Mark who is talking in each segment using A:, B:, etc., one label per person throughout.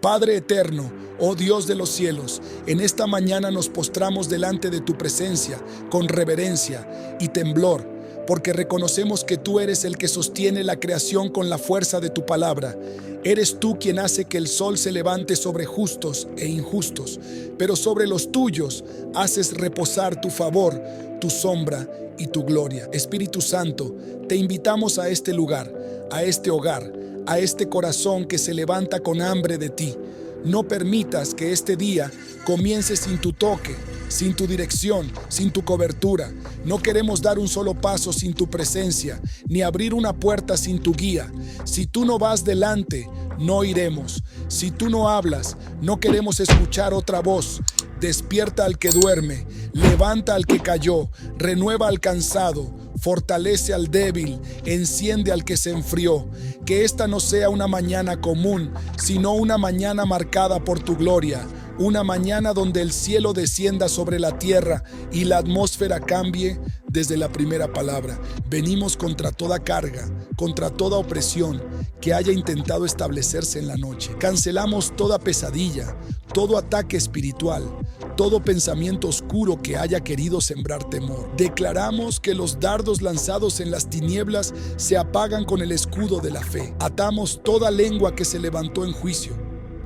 A: Padre eterno, oh Dios de los cielos, en esta mañana nos postramos delante de tu presencia con reverencia y temblor, porque reconocemos que tú eres el que sostiene la creación con la fuerza de tu palabra. Eres tú quien hace que el sol se levante sobre justos e injustos, pero sobre los tuyos haces reposar tu favor, tu sombra y tu gloria. Espíritu Santo, te invitamos a este lugar, a este hogar, a este corazón que se levanta con hambre de ti. No permitas que este día comience sin tu toque, sin tu dirección, sin tu cobertura. No queremos dar un solo paso sin tu presencia, ni abrir una puerta sin tu guía. Si tú no vas delante, no iremos. Si tú no hablas, no queremos escuchar otra voz. Despierta al que duerme, levanta al que cayó, renueva al cansado, fortalece al débil, enciende al que se enfrió. Que esta no sea una mañana común, sino una mañana marcada por tu gloria. Una mañana donde el cielo descienda sobre la tierra y la atmósfera cambie desde la primera palabra. Venimos contra toda carga, contra toda opresión que haya intentado establecerse en la noche. Cancelamos toda pesadilla, todo ataque espiritual, todo pensamiento oscuro que haya querido sembrar temor. Declaramos que los dardos lanzados en las tinieblas se apagan con el escudo de la fe. Atamos toda lengua que se levantó en juicio,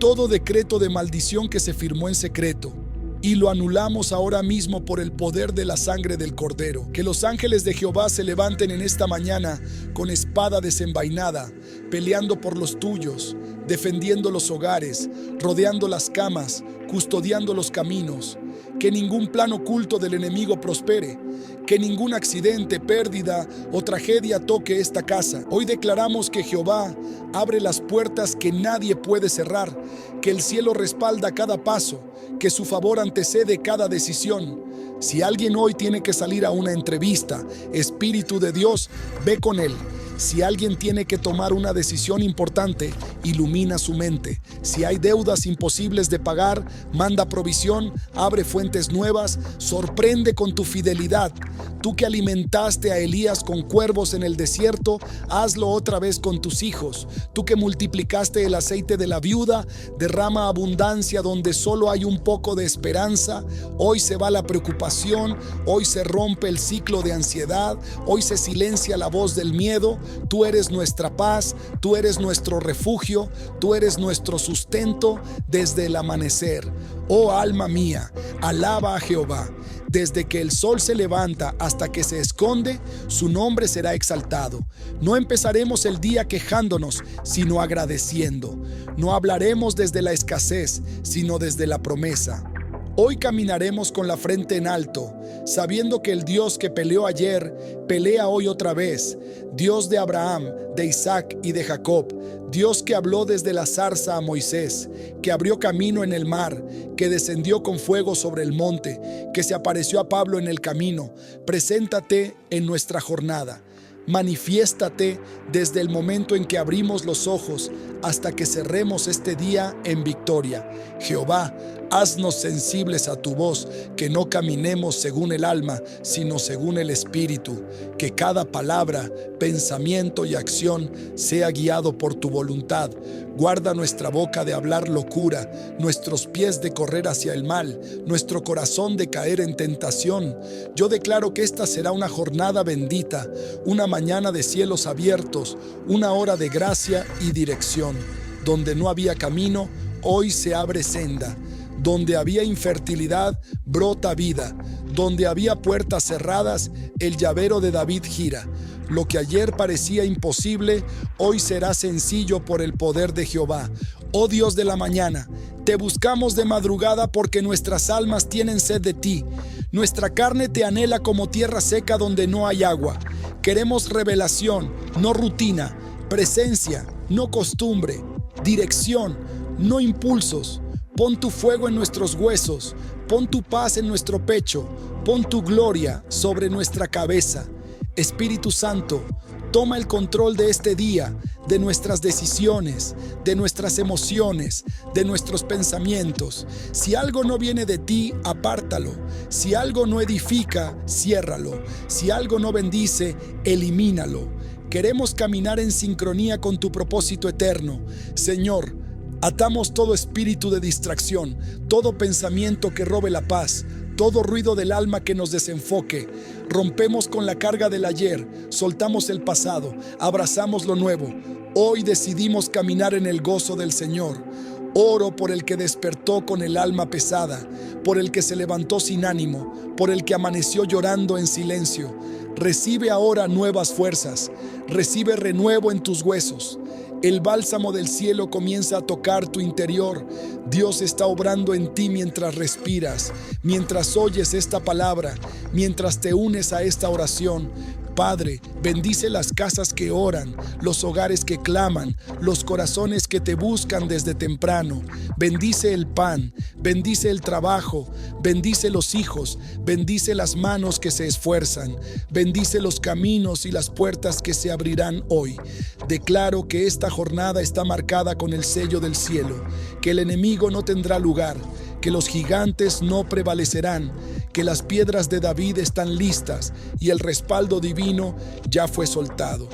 A: todo decreto de maldición que se firmó en secreto, y lo anulamos ahora mismo por el poder de la sangre del Cordero. Que los ángeles de Jehová se levanten en esta mañana con espada desenvainada, peleando por los tuyos, defendiendo los hogares, rodeando las camas, custodiando los caminos. Que ningún plan oculto del enemigo prospere, que ningún accidente, pérdida o tragedia toque esta casa. Hoy declaramos que Jehová abre las puertas que nadie puede cerrar, que el cielo respalda cada paso, que su favor antecede cada decisión. Si alguien hoy tiene que salir a una entrevista, Espíritu de Dios, ve con él. Si alguien tiene que tomar una decisión importante, ilumina su mente. Si hay deudas imposibles de pagar, manda provisión, abre fuentes nuevas, sorprende con tu fidelidad. Tú que alimentaste a Elías con cuervos en el desierto, hazlo otra vez con tus hijos. Tú que multiplicaste el aceite de la viuda, derrama abundancia donde solo hay un poco de esperanza. Hoy se va la preocupación, hoy se rompe el ciclo de ansiedad, hoy se silencia la voz del miedo. Tú eres nuestra paz, tú eres nuestro refugio, tú eres nuestro sustento desde el amanecer. Oh alma mía, alaba a Jehová. Desde que el sol se levanta hasta que se esconde, su nombre será exaltado. No empezaremos el día quejándonos, sino agradeciendo. No hablaremos desde la escasez, sino desde la promesa. Hoy caminaremos con la frente en alto, sabiendo que el Dios que peleó ayer, pelea hoy otra vez. Dios de Abraham, de Isaac y de Jacob. Dios que habló desde la zarza a Moisés, que abrió camino en el mar, que descendió con fuego sobre el monte, que se apareció a Pablo en el camino. Preséntate en nuestra jornada. Manifiéstate desde el momento en que abrimos los ojos hasta que cerremos este día en victoria. Jehová, haznos sensibles a tu voz, que no caminemos según el alma, sino según el Espíritu. Que cada palabra, pensamiento y acción sea guiado por tu voluntad. Guarda nuestra boca de hablar locura, nuestros pies de correr hacia el mal, nuestro corazón de caer en tentación. Yo declaro que esta será una jornada bendita, una mañana de cielos abiertos, una hora de gracia y dirección. Donde no había camino, hoy se abre senda. Donde había infertilidad, brota vida. Donde había puertas cerradas, el llavero de David gira. Lo que ayer parecía imposible, hoy será sencillo por el poder de Jehová. Oh Dios de la mañana, te buscamos de madrugada porque nuestras almas tienen sed de ti. Nuestra carne te anhela como tierra seca donde no hay agua. Queremos revelación, no rutina, presencia, no costumbre, dirección, no impulsos. Pon tu fuego en nuestros huesos, pon tu paz en nuestro pecho, pon tu gloria sobre nuestra cabeza. Espíritu Santo, toma el control de este día, de nuestras decisiones, de nuestras emociones, de nuestros pensamientos. Si algo no viene de ti, apártalo. Si algo no edifica, ciérralo. Si algo no bendice, elimínalo. Queremos caminar en sincronía con tu propósito eterno. Señor, Atamos todo espíritu de distracción, todo pensamiento que robe la paz, todo ruido del alma que nos desenfoque. Rompemos con la carga del ayer, soltamos el pasado, abrazamos lo nuevo. Hoy decidimos caminar en el gozo del Señor. Oro por el que despertó con el alma pesada, por el que se levantó sin ánimo, por el que amaneció llorando en silencio. Recibe ahora nuevas fuerzas, recibe renuevo en tus huesos. El bálsamo del cielo comienza a tocar tu interior. Dios está obrando en ti mientras respiras, mientras oyes esta palabra, mientras te unes a esta oración. Padre, bendice las casas que oran, los hogares que claman, los corazones que te buscan desde temprano. Bendice el pan, bendice el trabajo, bendice los hijos, bendice las manos que se esfuerzan, bendice los caminos y las puertas que se abrirán hoy. Declaro que esta jornada está marcada con el sello del cielo, que el enemigo no tendrá lugar, que los gigantes no prevalecerán, que las piedras de David están listas y el respaldo divino ya fue soltado.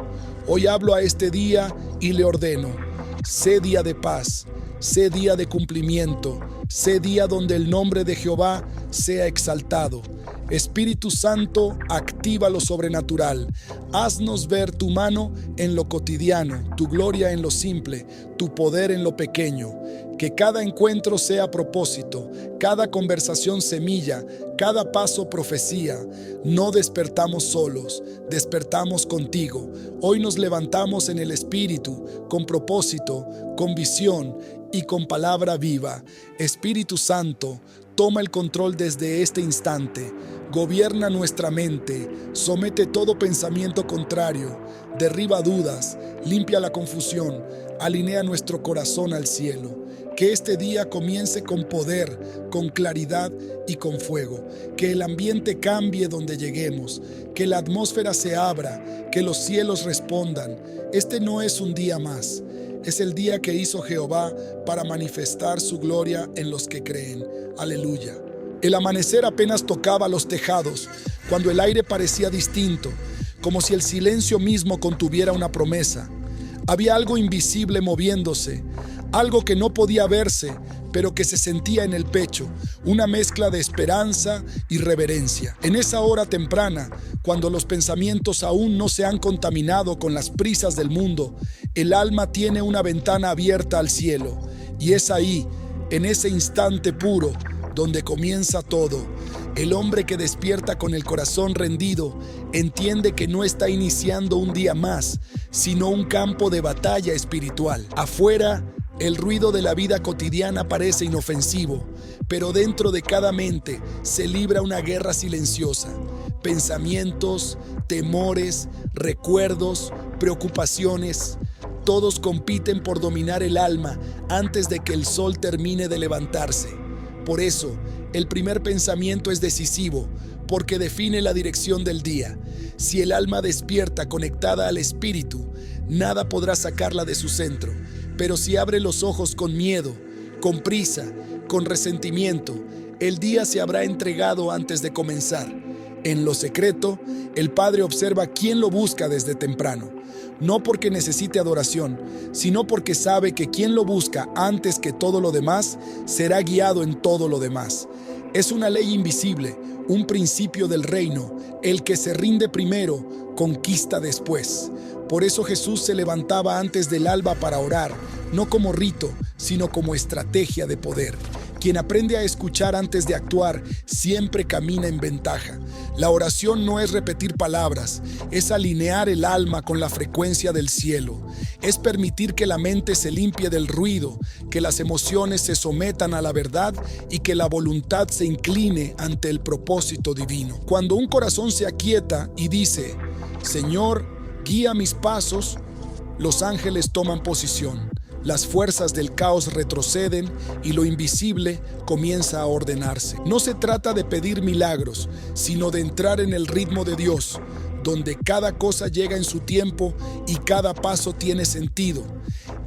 A: Hoy hablo a este día y le ordeno: sé día de paz, sé día de cumplimiento, sé día donde el nombre de Jehová sea exaltado. Espíritu Santo, activa lo sobrenatural. Haznos ver tu mano en lo cotidiano, tu gloria en lo simple, tu poder en lo pequeño. Que cada encuentro sea propósito, cada conversación semilla, cada paso profecía. No despertamos solos, despertamos contigo. Hoy nos levantamos en el Espíritu, con propósito, con visión y con palabra viva. Espíritu Santo, toma el control desde este instante. Gobierna nuestra mente, somete todo pensamiento contrario, derriba dudas, limpia la confusión, alinea nuestro corazón al cielo. Que este día comience con poder, con claridad y con fuego. Que el ambiente cambie donde lleguemos, que la atmósfera se abra, que los cielos respondan. Este no es un día más, es el día que hizo Jehová para manifestar su gloria en los que creen. Aleluya. El amanecer apenas tocaba los tejados, cuando el aire parecía distinto, como si el silencio mismo contuviera una promesa. Había algo invisible moviéndose, algo que no podía verse, pero que se sentía en el pecho, una mezcla de esperanza y reverencia. En esa hora temprana, cuando los pensamientos aún no se han contaminado con las prisas del mundo, el alma tiene una ventana abierta al cielo, y es ahí, en ese instante puro, donde comienza todo. El hombre que despierta con el corazón rendido entiende que no está iniciando un día más, sino un campo de batalla espiritual. Afuera, el ruido de la vida cotidiana parece inofensivo, pero dentro de cada mente se libra una guerra silenciosa. Pensamientos, temores, recuerdos, preocupaciones, todos compiten por dominar el alma antes de que el sol termine de levantarse. Por eso, el primer pensamiento es decisivo, porque define la dirección del día. Si el alma despierta conectada al espíritu, nada podrá sacarla de su centro. Pero si abre los ojos con miedo, con prisa, con resentimiento, el día se habrá entregado antes de comenzar. En lo secreto, el Padre observa quién lo busca desde temprano. No porque necesite adoración, sino porque sabe que quien lo busca antes que todo lo demás, será guiado en todo lo demás. Es una ley invisible, un principio del reino. El que se rinde primero, conquista después. Por eso Jesús se levantaba antes del alba para orar, no como rito, sino como estrategia de poder. Quien aprende a escuchar antes de actuar siempre camina en ventaja. La oración no es repetir palabras, es alinear el alma con la frecuencia del cielo. Es permitir que la mente se limpie del ruido, que las emociones se sometan a la verdad y que la voluntad se incline ante el propósito divino. Cuando un corazón se aquieta y dice: Señor, guía mis pasos, los ángeles toman posición. Las fuerzas del caos retroceden y lo invisible comienza a ordenarse. No se trata de pedir milagros, sino de entrar en el ritmo de Dios, donde cada cosa llega en su tiempo y cada paso tiene sentido.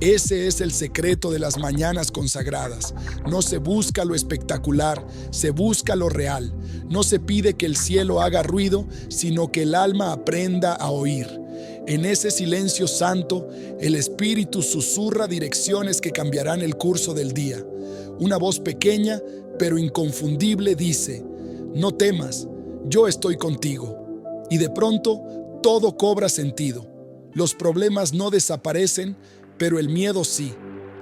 A: Ese es el secreto de las mañanas consagradas. No se busca lo espectacular, se busca lo real. No se pide que el cielo haga ruido, sino que el alma aprenda a oír. En ese silencio santo, el Espíritu susurra direcciones que cambiarán el curso del día. Una voz pequeña, pero inconfundible dice: no temas, yo estoy contigo. Y de pronto, todo cobra sentido. Los problemas no desaparecen, pero el miedo sí.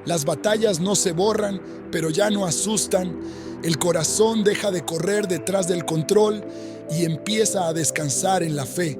A: Las batallas no se borran, pero ya no asustan. El corazón deja de correr detrás del control y empieza a descansar en la fe.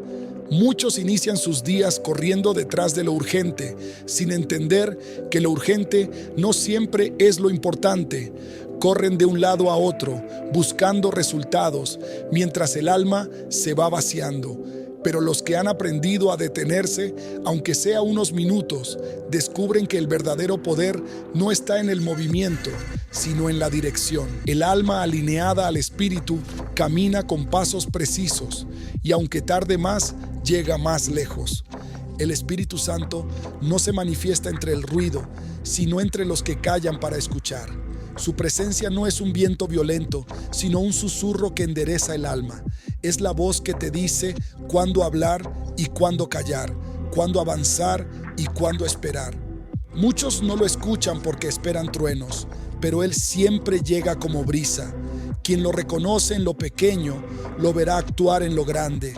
A: Muchos inician sus días corriendo detrás de lo urgente, sin entender que lo urgente no siempre es lo importante. Corren de un lado a otro, buscando resultados, mientras el alma se va vaciando. Pero los que han aprendido a detenerse, aunque sea unos minutos, descubren que el verdadero poder no está en el movimiento, sino en la dirección. El alma alineada al espíritu camina con pasos precisos y aunque tarde más, llega más lejos. El Espíritu Santo no se manifiesta entre el ruido, sino entre los que callan para escuchar. Su presencia no es un viento violento, sino un susurro que endereza el alma. Es la voz que te dice cuándo hablar y cuándo callar, cuándo avanzar y cuándo esperar. Muchos no lo escuchan porque esperan truenos, pero Él siempre llega como brisa. Quien lo reconoce en lo pequeño, lo verá actuar en lo grande.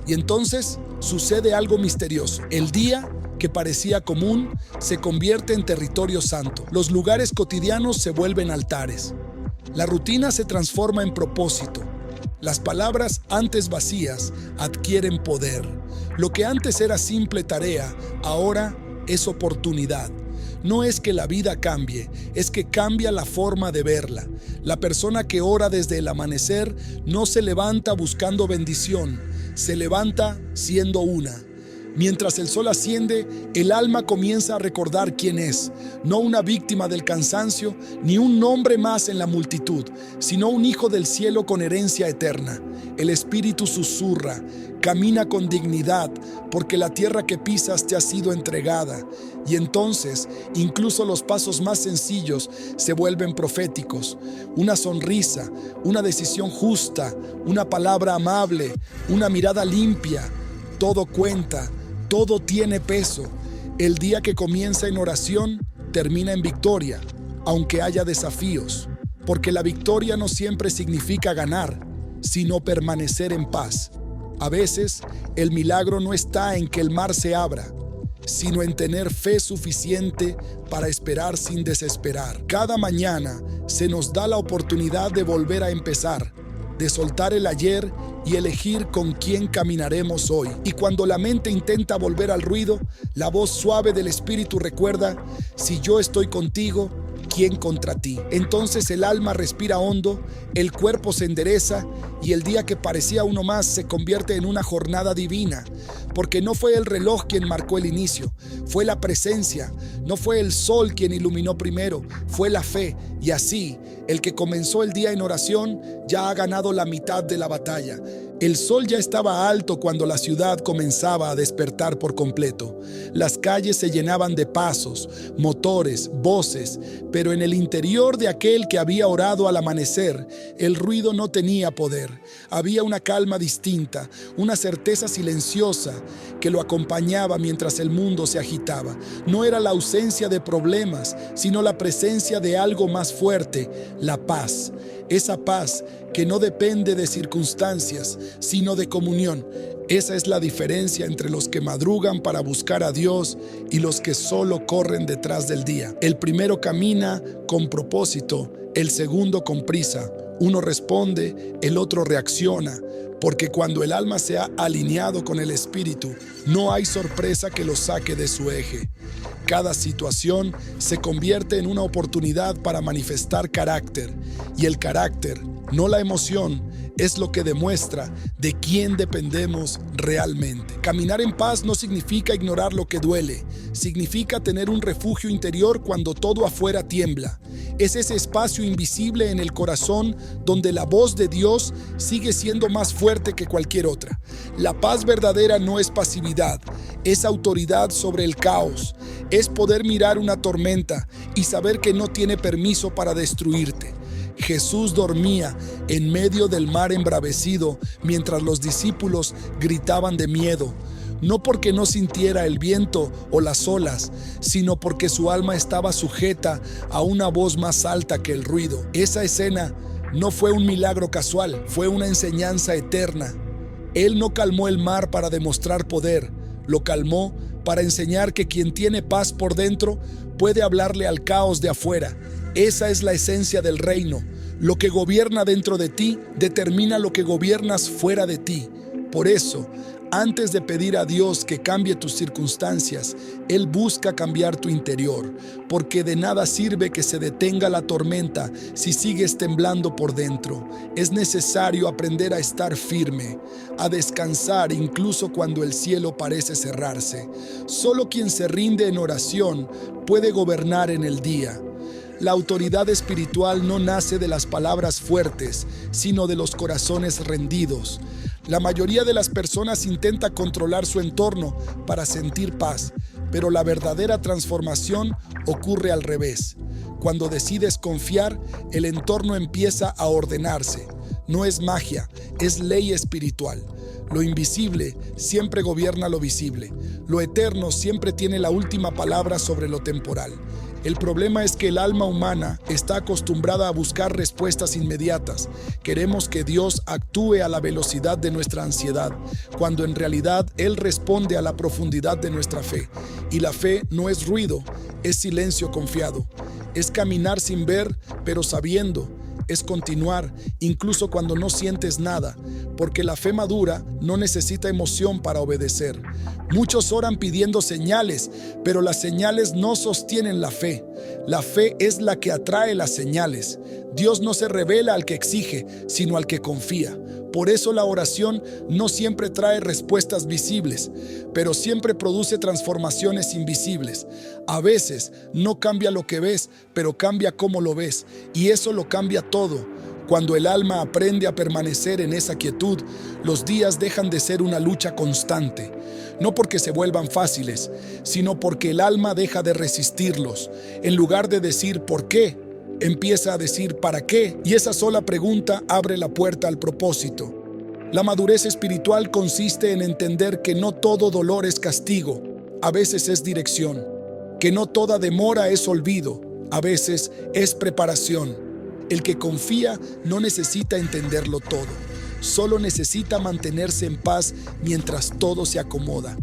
A: Y entonces sucede algo misterioso. El día que parecía común se convierte en territorio santo. Los lugares cotidianos se vuelven altares. La rutina se transforma en propósito. Las palabras antes vacías adquieren poder. Lo que antes era simple tarea, ahora es oportunidad. No es que la vida cambie, es que cambia la forma de verla. La persona que ora desde el amanecer no se levanta buscando bendición, se levanta siendo una. Mientras el sol asciende, el alma comienza a recordar quién es, no una víctima del cansancio, ni un nombre más en la multitud, sino un hijo del cielo con herencia eterna. El Espíritu susurra: camina con dignidad, porque la tierra que pisas te ha sido entregada. Y entonces, incluso los pasos más sencillos se vuelven proféticos. Una sonrisa, una decisión justa, una palabra amable, una mirada limpia, todo cuenta. Todo tiene peso. El día que comienza en oración, termina en victoria, aunque haya desafíos, porque la victoria no siempre significa ganar, sino permanecer en paz. A veces, el milagro no está en que el mar se abra, sino en tener fe suficiente para esperar sin desesperar. Cada mañana se nos da la oportunidad de volver a empezar, de soltar el ayer y elegir con quién caminaremos hoy. Y cuando la mente intenta volver al ruido, la voz suave del Espíritu recuerda: si yo estoy contigo, ¿quién contra ti? Entonces el alma respira hondo, el cuerpo se endereza y el día que parecía uno más se convierte en una jornada divina, porque no fue el reloj quien marcó el inicio, fue la presencia, no fue el sol quien iluminó primero, fue la fe. Y así, el que comenzó el día en oración ya ha ganado la mitad de la batalla. El sol ya estaba alto cuando la ciudad comenzaba a despertar por completo. Las calles se llenaban de pasos, motores, voces, pero en el interior de aquel que había orado al amanecer, el ruido no tenía poder. Había una calma distinta, una certeza silenciosa que lo acompañaba mientras el mundo se agitaba. No era la ausencia de problemas, sino la presencia de algo más fuerte, la paz. Esa paz que no depende de circunstancias, sino de comunión. Esa es la diferencia entre los que madrugan para buscar a Dios y los que solo corren detrás del día. El primero camina con propósito, el segundo con prisa. Uno responde, el otro reacciona, porque cuando el alma se ha alineado con el Espíritu, no hay sorpresa que lo saque de su eje. Cada situación se convierte en una oportunidad para manifestar carácter, y el carácter, no la emoción, es lo que demuestra de quién dependemos realmente. Caminar en paz no significa ignorar lo que duele, significa tener un refugio interior cuando todo afuera tiembla. Es ese espacio invisible en el corazón donde la voz de Dios sigue siendo más fuerte que cualquier otra. La paz verdadera no es pasividad, es autoridad sobre el caos, es poder mirar una tormenta y saber que no tiene permiso para destruirte. Jesús dormía en medio del mar embravecido mientras los discípulos gritaban de miedo. no porque no sintiera el viento o las olas, sino porque su alma estaba sujeta a una voz más alta que el ruido. Esa escena no fue un milagro casual, fue una enseñanza eterna. Él no calmó el mar para demostrar poder, lo calmó para enseñar que quien tiene paz por dentro puede hablarle al caos de afuera. Esa es la esencia del reino. Lo que gobierna dentro de ti determina lo que gobiernas fuera de ti. Por eso, antes de pedir a Dios que cambie tus circunstancias, Él busca cambiar tu interior, porque de nada sirve que se detenga la tormenta si sigues temblando por dentro. Es necesario aprender a estar firme, a descansar incluso cuando el cielo parece cerrarse. Solo quien se rinde en oración puede gobernar en el día. La autoridad espiritual no nace de las palabras fuertes, sino de los corazones rendidos. La mayoría de las personas intenta controlar su entorno para sentir paz, pero la verdadera transformación ocurre al revés. Cuando decides confiar, el entorno empieza a ordenarse. No es magia, es ley espiritual. Lo invisible siempre gobierna lo visible. Lo eterno siempre tiene la última palabra sobre lo temporal. El problema es que el alma humana está acostumbrada a buscar respuestas inmediatas. Queremos que Dios actúe a la velocidad de nuestra ansiedad, cuando en realidad Él responde a la profundidad de nuestra fe. Y la fe no es ruido, es silencio confiado. Es caminar sin ver, pero sabiendo. Es continuar, incluso cuando no sientes nada, porque la fe madura no necesita emoción para obedecer. Muchos oran pidiendo señales, pero las señales no sostienen la fe. La fe es la que atrae las señales. Dios no se revela al que exige, sino al que confía. Por eso la oración no siempre trae respuestas visibles, pero siempre produce transformaciones invisibles. A veces no cambia lo que ves, pero cambia cómo lo ves, y eso lo cambia todo. Cuando el alma aprende a permanecer en esa quietud, los días dejan de ser una lucha constante. No porque se vuelvan fáciles, sino porque el alma deja de resistirlos. En lugar de decir ¿por qué?, empieza a decir ¿para qué? Y esa sola pregunta abre la puerta al propósito. La madurez espiritual consiste en entender que no todo dolor es castigo, a veces es dirección. Que no toda demora es olvido, a veces es preparación. El que confía no necesita entenderlo todo, solo necesita mantenerse en paz mientras todo se acomoda.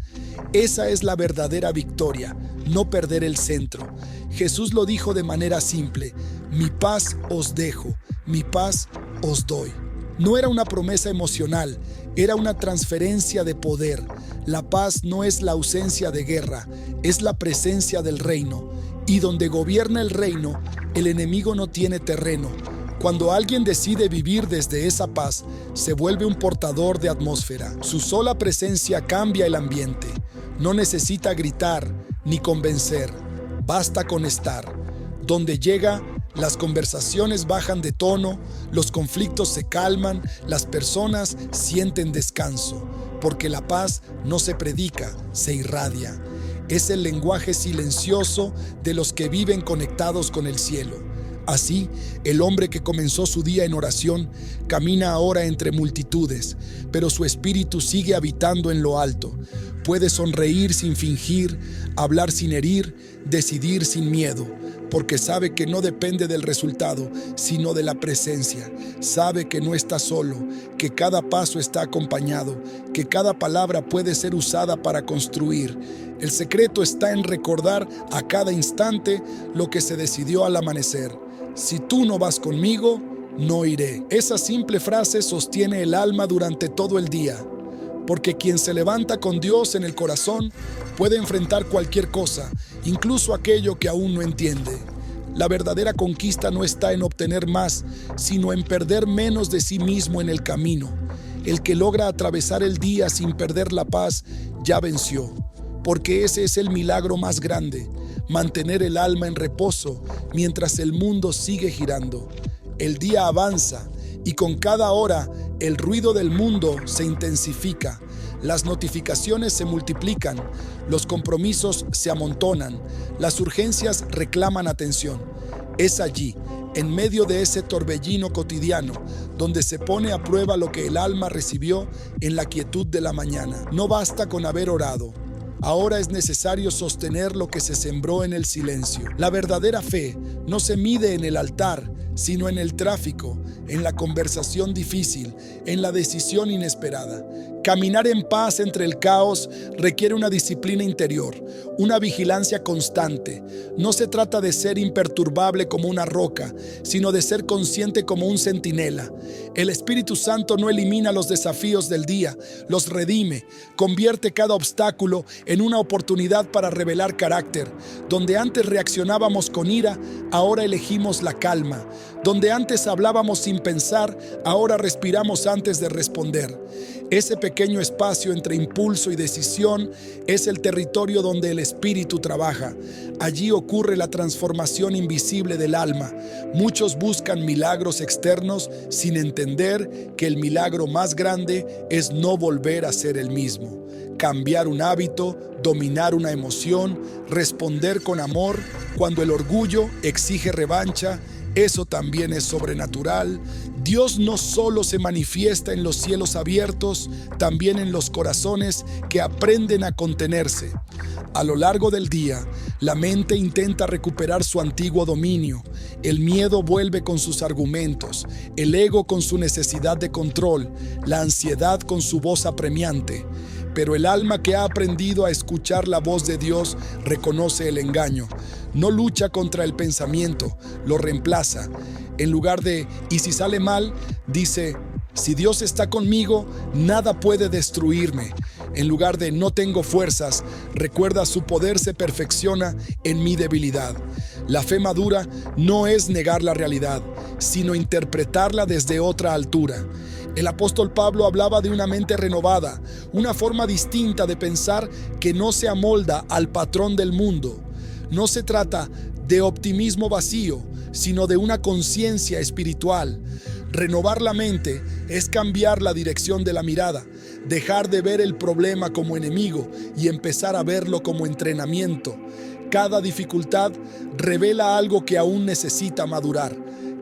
A: Esa es la verdadera victoria, no perder el centro. Jesús lo dijo de manera simple: mi paz os dejo, mi paz os doy. No era una promesa emocional, era una transferencia de poder. La paz no es la ausencia de guerra, es la presencia del reino. Y donde gobierna el reino, el enemigo no tiene terreno. Cuando alguien decide vivir desde esa paz, se vuelve un portador de atmósfera. Su sola presencia cambia el ambiente. No necesita gritar ni convencer, basta con estar. Donde llega, las conversaciones bajan de tono, los conflictos se calman, las personas sienten descanso, porque la paz no se predica, se irradia. Es el lenguaje silencioso de los que viven conectados con el cielo. Así, el hombre que comenzó su día en oración camina ahora entre multitudes, pero su espíritu sigue habitando en lo alto. Puede sonreír sin fingir, hablar sin herir, decidir sin miedo, porque sabe que no depende del resultado, sino de la presencia. Sabe que no está solo, que cada paso está acompañado, que cada palabra puede ser usada para construir. El secreto está en recordar a cada instante lo que se decidió al amanecer. Si tú no vas conmigo, no iré. Esa simple frase sostiene el alma durante todo el día, porque quien se levanta con Dios en el corazón puede enfrentar cualquier cosa, incluso aquello que aún no entiende. La verdadera conquista no está en obtener más, sino en perder menos de sí mismo en el camino. El que logra atravesar el día sin perder la paz, ya venció, porque ese es el milagro más grande, mantener el alma en reposo mientras el mundo sigue girando. El día avanza y con cada hora el ruido del mundo se intensifica. Las notificaciones se multiplican, los compromisos se amontonan, las urgencias reclaman atención. Es allí, en medio de ese torbellino cotidiano, donde se pone a prueba lo que el alma recibió en la quietud de la mañana. No basta con haber orado. Ahora es necesario sostener lo que se sembró en el silencio. La verdadera fe no se mide en el altar, sino en el tráfico, en la conversación difícil, en la decisión inesperada. Caminar en paz entre el caos requiere una disciplina interior, una vigilancia constante. No se trata de ser imperturbable como una roca, sino de ser consciente como un centinela. El Espíritu Santo no elimina los desafíos del día, los redime, convierte cada obstáculo en una oportunidad para revelar carácter. Donde antes reaccionábamos con ira, ahora elegimos la calma. Donde antes hablábamos sin pensar, ahora respiramos antes de responder. Ese pequeño espacio entre impulso y decisión es el territorio donde el Espíritu trabaja. Allí ocurre la transformación invisible del alma. Muchos buscan milagros externos sin entender que el milagro más grande es no volver a ser el mismo. Cambiar un hábito, dominar una emoción, responder con amor cuando el orgullo exige revancha. Eso también es sobrenatural. Dios no solo se manifiesta en los cielos abiertos, también en los corazones que aprenden a contenerse. A lo largo del día, la mente intenta recuperar su antiguo dominio. El miedo vuelve con sus argumentos, el ego con su necesidad de control, la ansiedad con su voz apremiante. Pero el alma que ha aprendido a escuchar la voz de Dios reconoce el engaño. No lucha contra el pensamiento, lo reemplaza. En lugar de "¿y si sale mal?", dice "si Dios está conmigo, nada puede destruirme". En lugar de "no tengo fuerzas", recuerda "su poder se perfecciona en mi debilidad". La fe madura no es negar la realidad, sino interpretarla desde otra altura. El apóstol Pablo hablaba de una mente renovada, una forma distinta de pensar que no se amolda al patrón del mundo. No se trata de optimismo vacío, sino de una conciencia espiritual. Renovar la mente es cambiar la dirección de la mirada, dejar de ver el problema como enemigo y empezar a verlo como entrenamiento. Cada dificultad revela algo que aún necesita madurar.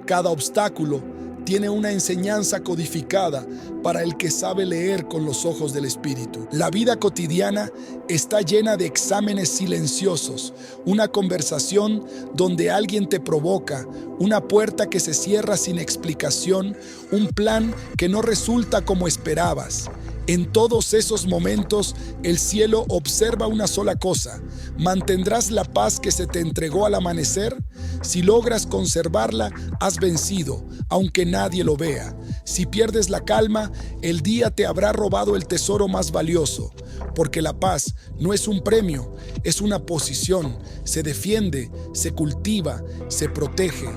A: Cada obstáculo tiene una enseñanza codificada para el que sabe leer con los ojos del Espíritu. La vida cotidiana está llena de exámenes silenciosos, una conversación donde alguien te provoca, una puerta que se cierra sin explicación, un plan que no resulta como esperabas. En todos esos momentos, el cielo observa una sola cosa: ¿mantendrás la paz que se te entregó al amanecer? Si logras conservarla, has vencido, aunque nadie lo vea. Si pierdes la calma, el día te habrá robado el tesoro más valioso, porque la paz no es un premio, es una posición. Se defiende, se cultiva, se protege.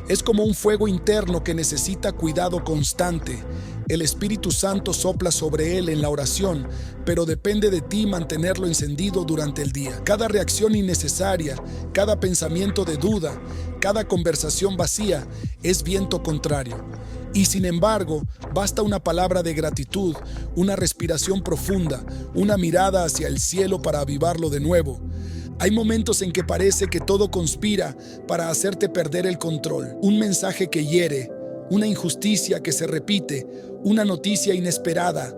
A: Es como un fuego interno que necesita cuidado constante. El Espíritu Santo sopla sobre él en la oración, pero depende de ti mantenerlo encendido durante el día. Cada reacción innecesaria, cada pensamiento de duda, cada conversación vacía es viento contrario. Y sin embargo, basta una palabra de gratitud, una respiración profunda, una mirada hacia el cielo para avivarlo de nuevo. Hay momentos en que parece que todo conspira para hacerte perder el control. Un mensaje que hiere, una injusticia que se repite, una noticia inesperada.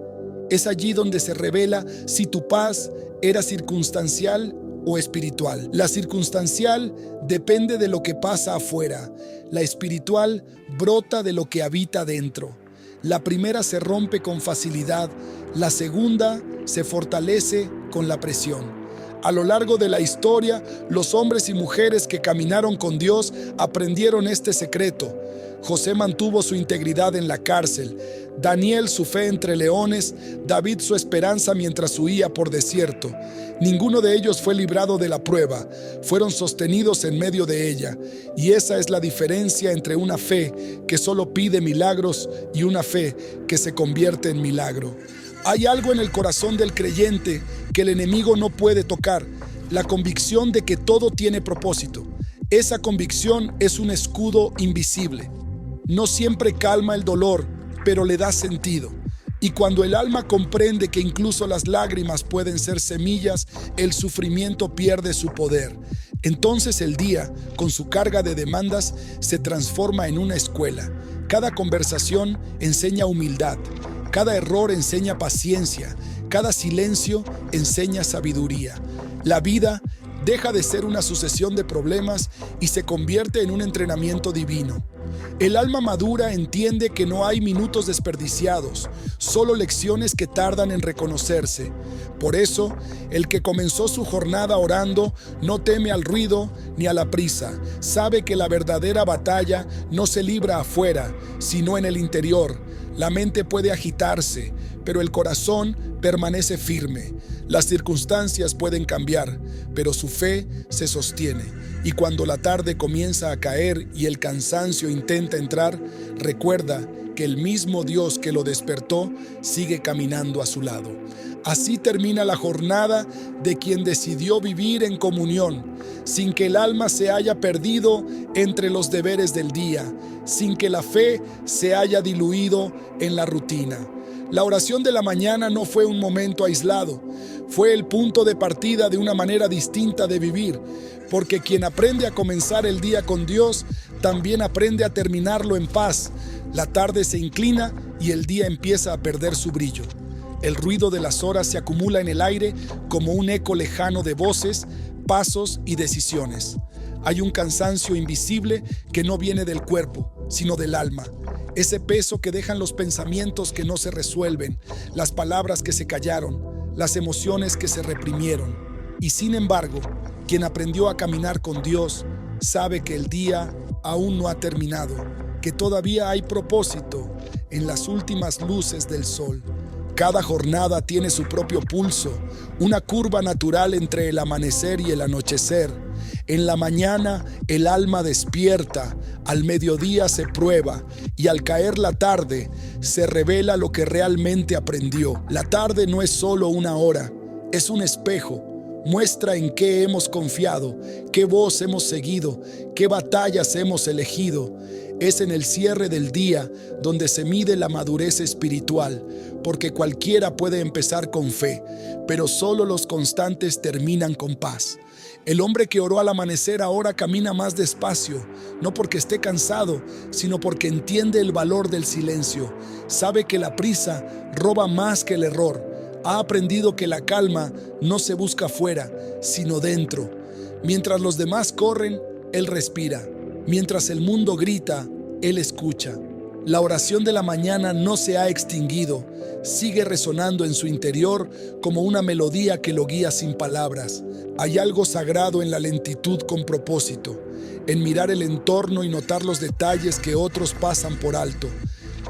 A: Es allí donde se revela si tu paz era circunstancial o espiritual. La circunstancial depende de lo que pasa afuera. La espiritual brota de lo que habita dentro. La primera se rompe con facilidad, la segunda se fortalece con la presión. A lo largo de la historia, los hombres y mujeres que caminaron con Dios aprendieron este secreto. José mantuvo su integridad en la cárcel, Daniel su fe entre leones, David su esperanza mientras huía por desierto. Ninguno de ellos fue librado de la prueba, fueron sostenidos en medio de ella. Y esa es la diferencia entre una fe que solo pide milagros y una fe que se convierte en milagro. Hay algo en el corazón del creyente que el enemigo no puede tocar: la convicción de que todo tiene propósito. Esa convicción es un escudo invisible. No siempre calma el dolor, pero le da sentido. Y cuando el alma comprende que incluso las lágrimas pueden ser semillas, el sufrimiento pierde su poder. Entonces el día, con su carga de demandas, se transforma en una escuela. Cada conversación enseña humildad, cada error enseña paciencia, cada silencio enseña sabiduría. La vida deja de ser una sucesión de problemas y se convierte en un entrenamiento divino. El alma madura entiende que no hay minutos desperdiciados, solo lecciones que tardan en reconocerse. Por eso, el que comenzó su jornada orando no teme al ruido ni a la prisa. Sabe que la verdadera batalla no se libra afuera, sino en el interior. La mente puede agitarse, pero el corazón permanece firme. Las circunstancias pueden cambiar, pero su fe se sostiene. Y cuando la tarde comienza a caer y el cansancio intenta entrar, recuerda que el mismo Dios que lo despertó sigue caminando a su lado. Así termina la jornada de quien decidió vivir en comunión, sin que el alma se haya perdido entre los deberes del día, sin que la fe se haya diluido en la rutina. La oración de la mañana no fue un momento aislado, fue el punto de partida de una manera distinta de vivir, porque quien aprende a comenzar el día con Dios, también aprende a terminarlo en paz. La tarde se inclina y el día empieza a perder su brillo. El ruido de las horas se acumula en el aire como un eco lejano de voces, pasos y decisiones. Hay un cansancio invisible que no viene del cuerpo, sino del alma. Ese peso que dejan los pensamientos que no se resuelven, las palabras que se callaron, las emociones que se reprimieron. Y sin embargo, quien aprendió a caminar con Dios sabe que el día aún no ha terminado, que todavía hay propósito en las últimas luces del sol. Cada jornada tiene su propio pulso, una curva natural entre el amanecer y el anochecer. En la mañana el alma despierta, al mediodía se prueba y al caer la tarde se revela lo que realmente aprendió. La tarde no es solo una hora, es un espejo. Muestra en qué hemos confiado, qué voz hemos seguido, qué batallas hemos elegido. Es en el cierre del día donde se mide la madurez espiritual, porque cualquiera puede empezar con fe, pero solo los constantes terminan con paz. El hombre que oró al amanecer ahora camina más despacio, no porque esté cansado, sino porque entiende el valor del silencio. Sabe que la prisa roba más que el error. Ha aprendido que la calma no se busca fuera, sino dentro. Mientras los demás corren, él respira. Mientras el mundo grita, él escucha. La oración de la mañana no se ha extinguido, sigue resonando en su interior como una melodía que lo guía sin palabras. Hay algo sagrado en la lentitud con propósito, en mirar el entorno y notar los detalles que otros pasan por alto.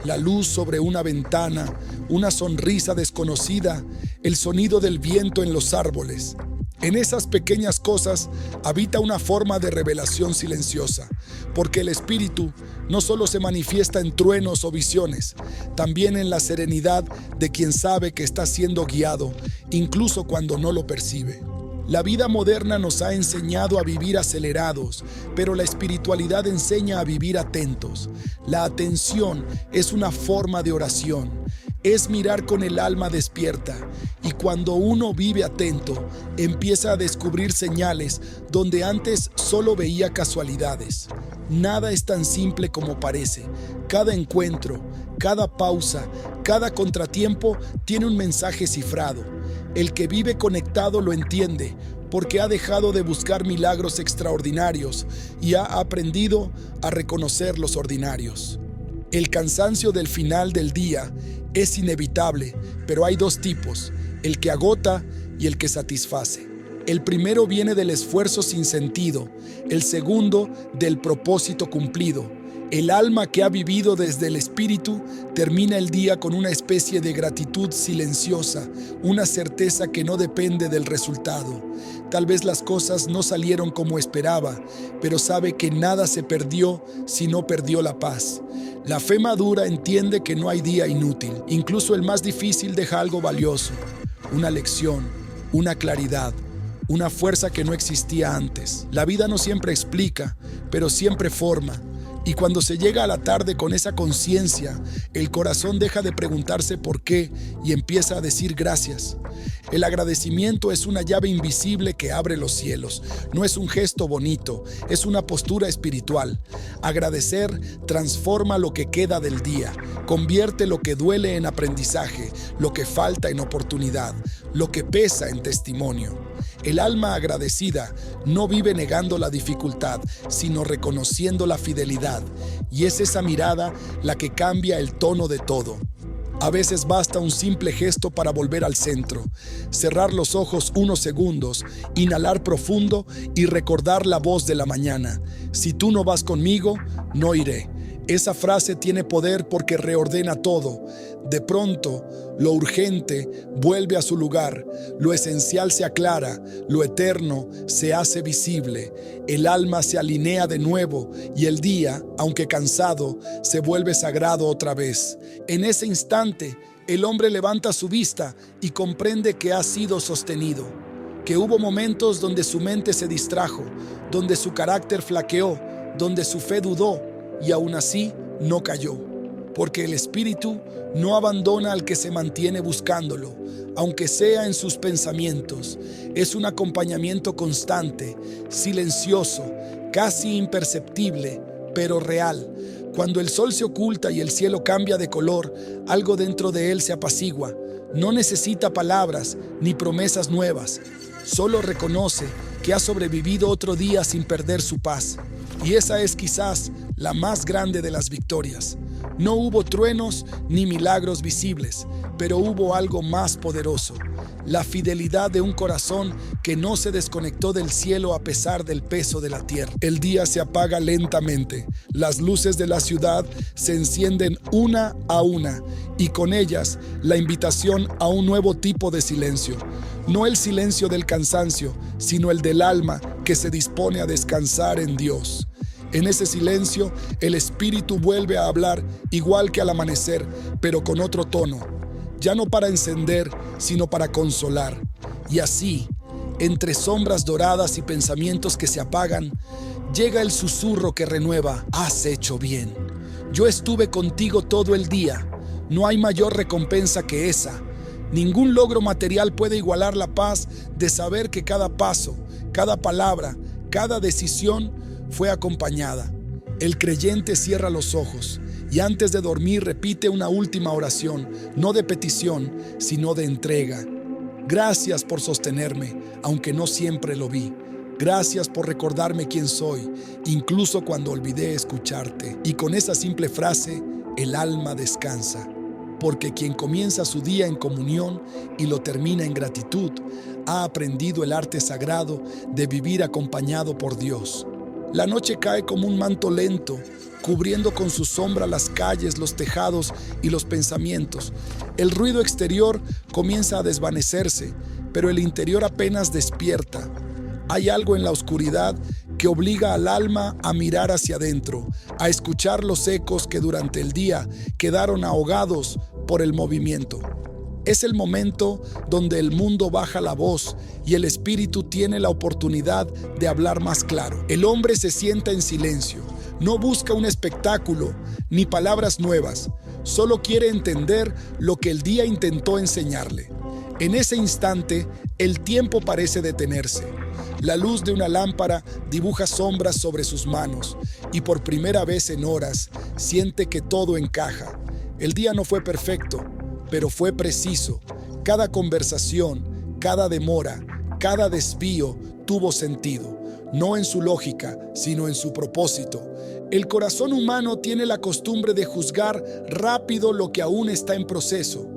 A: La luz sobre una ventana, una sonrisa desconocida, el sonido del viento en los árboles. En esas pequeñas cosas habita una forma de revelación silenciosa, porque el espíritu no solo se manifiesta en truenos o visiones, también en la serenidad de quien sabe que está siendo guiado, incluso cuando no lo percibe. La vida moderna nos ha enseñado a vivir acelerados, pero la espiritualidad enseña a vivir atentos. La atención es una forma de oración, es mirar con el alma despierta, y cuando uno vive atento, empieza a descubrir señales donde antes solo veía casualidades. Nada es tan simple como parece. Cada encuentro, cada pausa, cada contratiempo tiene un mensaje cifrado. El que vive conectado lo entiende, porque ha dejado de buscar milagros extraordinarios y ha aprendido a reconocer los ordinarios. El cansancio del final del día es inevitable, pero hay dos tipos, el que agota y el que satisface. El primero viene del esfuerzo sin sentido, el segundo del propósito cumplido. El alma que ha vivido desde el espíritu termina el día con una especie de gratitud silenciosa, una certeza que no depende del resultado. Tal vez las cosas no salieron como esperaba, pero sabe que nada se perdió si no perdió la paz. La fe madura entiende que no hay día inútil, incluso el más difícil deja algo valioso, una lección, una claridad, una fuerza que no existía antes. La vida no siempre explica, pero siempre forma. Y cuando se llega a la tarde con esa conciencia, el corazón deja de preguntarse por qué y empieza a decir gracias. El agradecimiento es una llave invisible que abre los cielos. No es un gesto bonito, es una postura espiritual. Agradecer transforma lo que queda del día, convierte lo que duele en aprendizaje, lo que falta en oportunidad, lo que pesa en testimonio. El alma agradecida no vive negando la dificultad, sino reconociendo la fidelidad. Y es esa mirada la que cambia el tono de todo. A veces basta un simple gesto para volver al centro, cerrar los ojos unos segundos, inhalar profundo y recordar la voz de la mañana. Si tú no vas conmigo, no iré. Esa frase tiene poder porque reordena todo. De pronto, lo urgente vuelve a su lugar, lo esencial se aclara, lo eterno se hace visible, el alma se alinea de nuevo y el día, aunque cansado, se vuelve sagrado otra vez. En ese instante, el hombre levanta su vista y comprende que ha sido sostenido, que hubo momentos donde su mente se distrajo, donde su carácter flaqueó, donde su fe dudó, y aún así no cayó, porque el Espíritu no abandona al que se mantiene buscándolo, aunque sea en sus pensamientos. Es un acompañamiento constante, silencioso, casi imperceptible, pero real. Cuando el sol se oculta y el cielo cambia de color, algo dentro de él se apacigua. No necesita palabras ni promesas nuevas, solo reconoce que ha sobrevivido otro día sin perder su paz. Y esa es quizás la más grande de las victorias. No hubo truenos ni milagros visibles, pero hubo algo más poderoso: la fidelidad de un corazón que no se desconectó del cielo a pesar del peso de la tierra. El día se apaga lentamente, las luces de la ciudad se encienden una a una, y con ellas la invitación a un nuevo tipo de silencio. No el silencio del cansancio, sino el del alma que se dispone a descansar en Dios. En ese silencio, el Espíritu vuelve a hablar igual que al amanecer, pero con otro tono, ya no para encender, sino para consolar. Y así, entre sombras doradas y pensamientos que se apagan, llega el susurro que renueva: has hecho bien. Yo estuve contigo todo el día. No hay mayor recompensa que esa. Ningún logro material puede igualar la paz de saber que cada paso, cada palabra, cada decisión fue acompañada. El creyente cierra los ojos y antes de dormir repite una última oración, no de petición, sino de entrega. Gracias por sostenerme, aunque no siempre lo vi. Gracias por recordarme quién soy, incluso cuando olvidé escucharte. Y con esa simple frase, el alma descansa. Porque quien comienza su día en comunión y lo termina en gratitud, ha aprendido el arte sagrado de vivir acompañado por Dios. La noche cae como un manto lento, cubriendo con su sombra las calles, los tejados y los pensamientos. El ruido exterior comienza a desvanecerse, pero el interior apenas despierta. Hay algo en la oscuridad que obliga al alma a mirar hacia adentro, a escuchar los ecos que durante el día quedaron ahogados por el movimiento. Es el momento donde el mundo baja la voz y el espíritu tiene la oportunidad de hablar más claro. El hombre se sienta en silencio, no busca un espectáculo ni palabras nuevas, solo quiere entender lo que el día intentó enseñarle. En ese instante, el tiempo parece detenerse. La luz de una lámpara dibuja sombras sobre sus manos y por primera vez en horas siente que todo encaja. El día no fue perfecto, pero fue preciso. Cada conversación, cada demora, cada desvío tuvo sentido, no en su lógica, sino en su propósito. El corazón humano tiene la costumbre de juzgar rápido lo que aún está en proceso.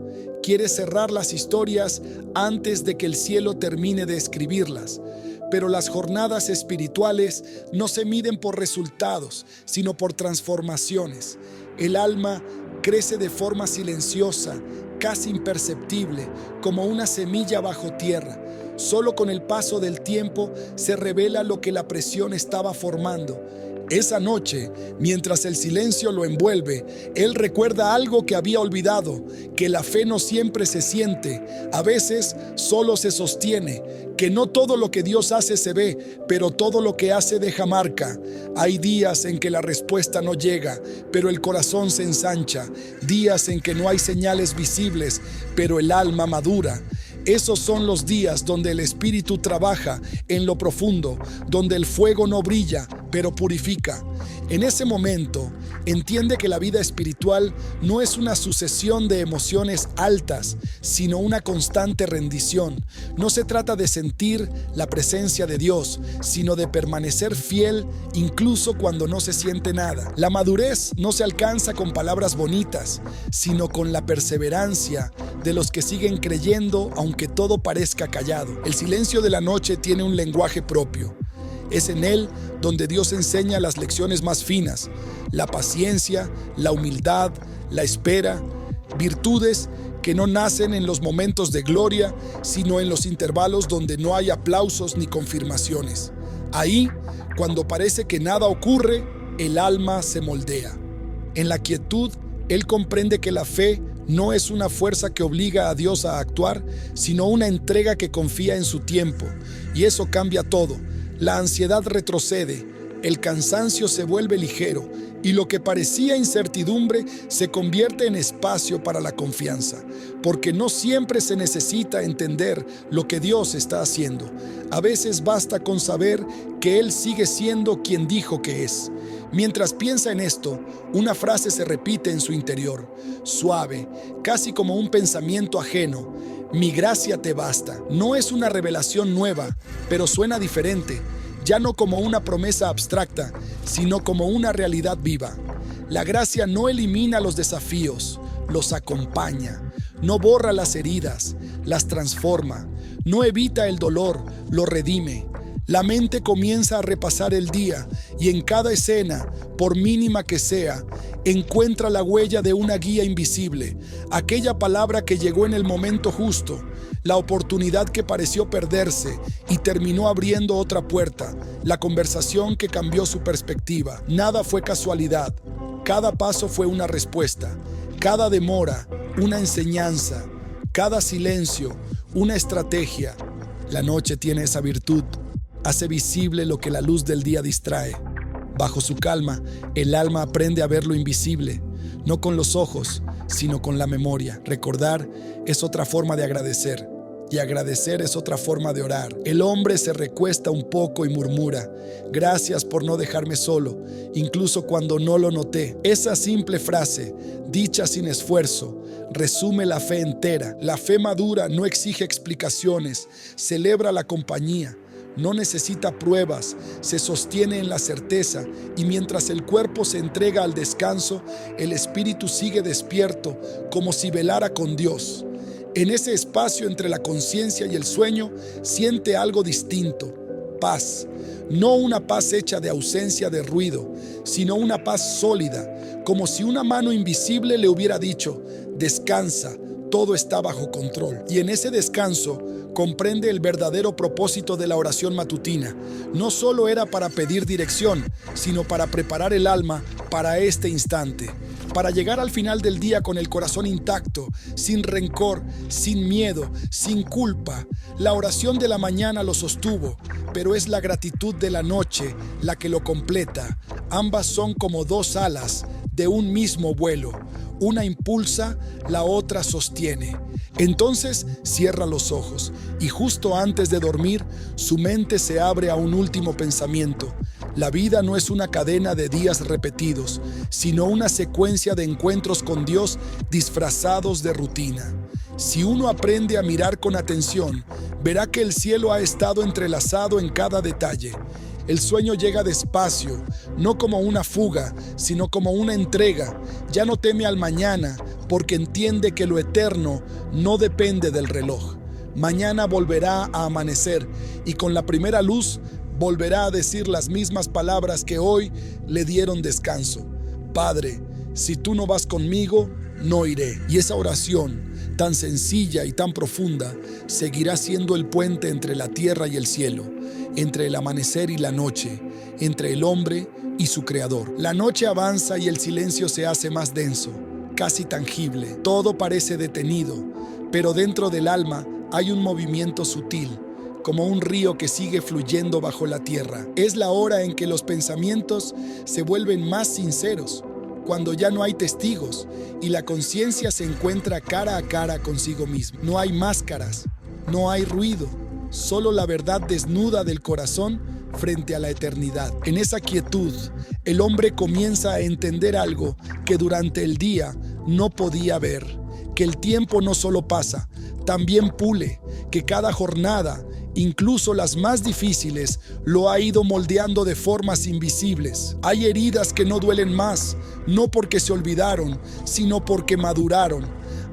A: Quiere cerrar las historias antes de que el cielo termine de escribirlas. Pero las jornadas espirituales no se miden por resultados, sino por transformaciones. El alma crece de forma silenciosa, casi imperceptible, como una semilla bajo tierra. Solo con el paso del tiempo se revela lo que la presión estaba formando. Esa noche, mientras el silencio lo envuelve, él recuerda algo que había olvidado, que la fe no siempre se siente, a veces solo se sostiene, que no todo lo que Dios hace se ve, pero todo lo que hace deja marca. Hay días en que la respuesta no llega, pero el corazón se ensancha, días en que no hay señales visibles, pero el alma madura. Esos son los días donde el Espíritu trabaja en lo profundo, donde el fuego no brilla, pero purifica. En ese momento, entiende que la vida espiritual no es una sucesión de emociones altas, sino una constante rendición. No se trata de sentir la presencia de Dios, sino de permanecer fiel incluso cuando no se siente nada. La madurez no se alcanza con palabras bonitas, sino con la perseverancia de los que siguen creyendo aunque todo parezca callado. El silencio de la noche tiene un lenguaje propio. Es en él donde Dios enseña las lecciones más finas, la paciencia, la humildad, la espera, virtudes que no nacen en los momentos de gloria, sino en los intervalos donde no hay aplausos ni confirmaciones. Ahí, cuando parece que nada ocurre, el alma se moldea. En la quietud, él comprende que la fe no es una fuerza que obliga a Dios a actuar, sino una entrega que confía en su tiempo, y eso cambia todo. La ansiedad retrocede, el cansancio se vuelve ligero y lo que parecía incertidumbre se convierte en espacio para la confianza, porque no siempre se necesita entender lo que Dios está haciendo. A veces basta con saber que Él sigue siendo quien dijo que es. Mientras piensa en esto, una frase se repite en su interior, suave, casi como un pensamiento ajeno. Mi gracia te basta. No es una revelación nueva, pero suena diferente, ya no como una promesa abstracta, sino como una realidad viva. La gracia no elimina los desafíos, los acompaña, no borra las heridas, las transforma, no evita el dolor, lo redime. La mente comienza a repasar el día y en cada escena, por mínima que sea, encuentra la huella de una guía invisible, aquella palabra que llegó en el momento justo, la oportunidad que pareció perderse y terminó abriendo otra puerta, la conversación que cambió su perspectiva. Nada fue casualidad, cada paso fue una respuesta, cada demora, una enseñanza, cada silencio, una estrategia. La noche tiene esa virtud. Hace visible lo que la luz del día distrae. Bajo su calma, el alma aprende a ver lo invisible, no con los ojos, sino con la memoria. Recordar es otra forma de agradecer, y agradecer es otra forma de orar. El hombre se recuesta un poco y murmura, gracias por no dejarme solo, incluso cuando no lo noté. Esa simple frase, dicha sin esfuerzo, resume la fe entera. La fe madura no exige explicaciones, celebra la compañía. No necesita pruebas, se sostiene en la certeza y mientras el cuerpo se entrega al descanso, el espíritu sigue despierto como si velara con Dios. En ese espacio entre la conciencia y el sueño, siente algo distinto, paz. No una paz hecha de ausencia de ruido, sino una paz sólida, como si una mano invisible le hubiera dicho, descansa, todo está bajo control. Y en ese descanso, comprende el verdadero propósito de la oración matutina. No solo era para pedir dirección, sino para preparar el alma para este instante, para llegar al final del día con el corazón intacto, sin rencor, sin miedo, sin culpa. La oración de la mañana lo sostuvo, pero es la gratitud de la noche la que lo completa. Ambas son como dos alas de un mismo vuelo. Una impulsa, la otra sostiene. Entonces cierra los ojos y justo antes de dormir, su mente se abre a un último pensamiento. La vida no es una cadena de días repetidos, sino una secuencia de encuentros con Dios disfrazados de rutina. Si uno aprende a mirar con atención, verá que el cielo ha estado entrelazado en cada detalle. El sueño llega despacio, no como una fuga, sino como una entrega. Ya no teme al mañana, porque entiende que lo eterno no depende del reloj. Mañana volverá a amanecer y con la primera luz volverá a decir las mismas palabras que hoy le dieron descanso. Padre, si tú no vas conmigo, no iré. Y esa oración, tan sencilla y tan profunda, seguirá siendo el puente entre la tierra y el cielo, entre el amanecer y la noche, entre el hombre y su creador. La noche avanza y el silencio se hace más denso, casi tangible. Todo parece detenido, pero dentro del alma hay un movimiento sutil, como un río que sigue fluyendo bajo la tierra. Es la hora en que los pensamientos se vuelven más sinceros, cuando ya no hay testigos y la conciencia se encuentra cara a cara consigo misma. No hay máscaras, no hay ruido, solo la verdad desnuda del corazón frente a la eternidad. En esa quietud, el hombre comienza a entender algo que durante el día no podía ver, que el tiempo no solo pasa, también pule, que cada jornada, incluso las más difíciles, lo ha ido moldeando de formas invisibles. Hay heridas que no duelen más, no porque se olvidaron, sino porque maduraron.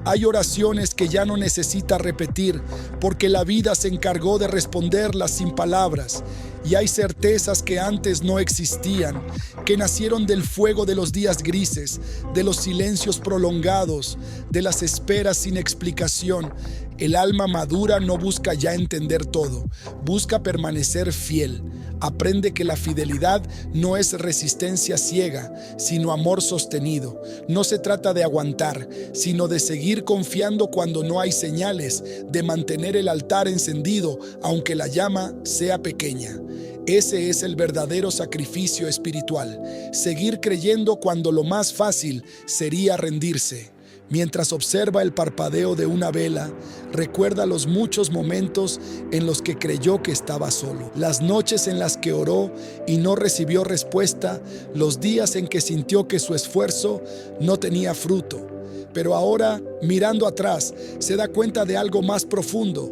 A: Hay oraciones que ya no necesita repetir, porque la vida se encargó de responderlas sin palabras. Y hay certezas que antes no existían, que nacieron del fuego de los días grises, de los silencios prolongados, de las esperas sin explicación. El alma madura no busca ya entender todo, busca permanecer fiel. Aprende que la fidelidad no es resistencia ciega, sino amor sostenido. No se trata de aguantar, sino de seguir confiando cuando no hay señales, de mantener el altar encendido, aunque la llama sea pequeña. Ese es el verdadero sacrificio espiritual, seguir creyendo cuando lo más fácil sería rendirse. Mientras observa el parpadeo de una vela, recuerda los muchos momentos en los que creyó que estaba solo, las noches en las que oró y no recibió respuesta, los días en que sintió que su esfuerzo no tenía fruto. Pero ahora, mirando atrás, se da cuenta de algo más profundo.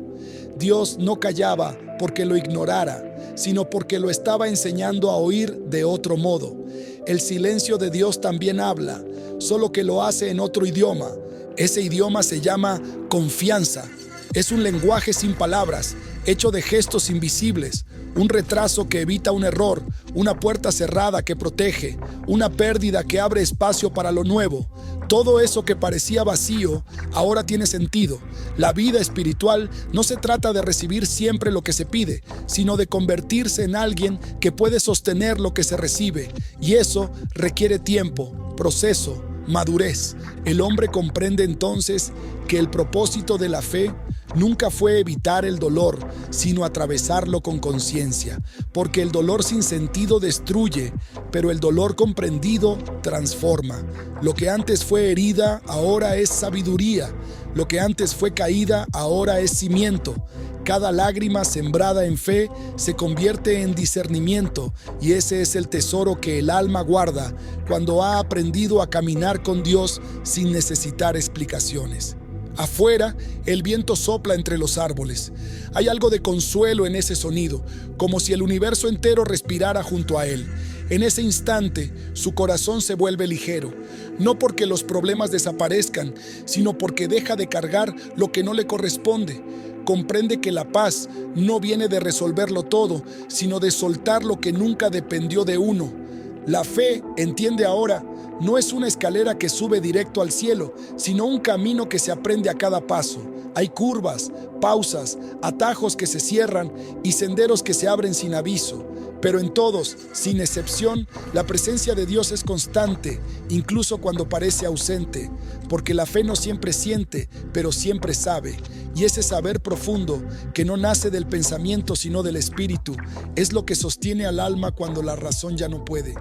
A: Dios no callaba porque lo ignorara, sino porque lo estaba enseñando a oír de otro modo. El silencio de Dios también habla, solo que lo hace en otro idioma. Ese idioma se llama confianza. Es un lenguaje sin palabras, hecho de gestos invisibles, un retraso que evita un error, una puerta cerrada que protege, una pérdida que abre espacio para lo nuevo. Todo eso que parecía vacío ahora tiene sentido. La vida espiritual no se trata de recibir siempre lo que se pide, sino de convertirse en alguien que puede sostener lo que se recibe. Y eso requiere tiempo, proceso, madurez. El hombre comprende entonces que el propósito de la fe nunca fue evitar el dolor, sino atravesarlo con conciencia, porque el dolor sin sentido destruye, pero el dolor comprendido transforma. Lo que antes fue herida, ahora es sabiduría. Lo que antes fue caída, ahora es cimiento. Cada lágrima sembrada en fe se convierte en discernimiento, y ese es el tesoro que el alma guarda cuando ha aprendido a caminar con Dios sin necesitar explicaciones. Afuera, el viento sopla entre los árboles. Hay algo de consuelo en ese sonido, como si el universo entero respirara junto a él. En ese instante, su corazón se vuelve ligero, no porque los problemas desaparezcan, sino porque deja de cargar lo que no le corresponde. Comprende que la paz no viene de resolverlo todo, sino de soltar lo que nunca dependió de uno. La fe, entiende ahora, no es una escalera que sube directo al cielo, sino un camino que se aprende a cada paso. Hay curvas, pausas, atajos que se cierran y senderos que se abren sin aviso. Pero en todos, sin excepción, la presencia de Dios es constante, incluso cuando parece ausente, porque la fe no siempre siente, pero siempre sabe. Y ese saber profundo, que no nace del pensamiento sino del espíritu, es lo que sostiene al alma cuando la razón ya no puede.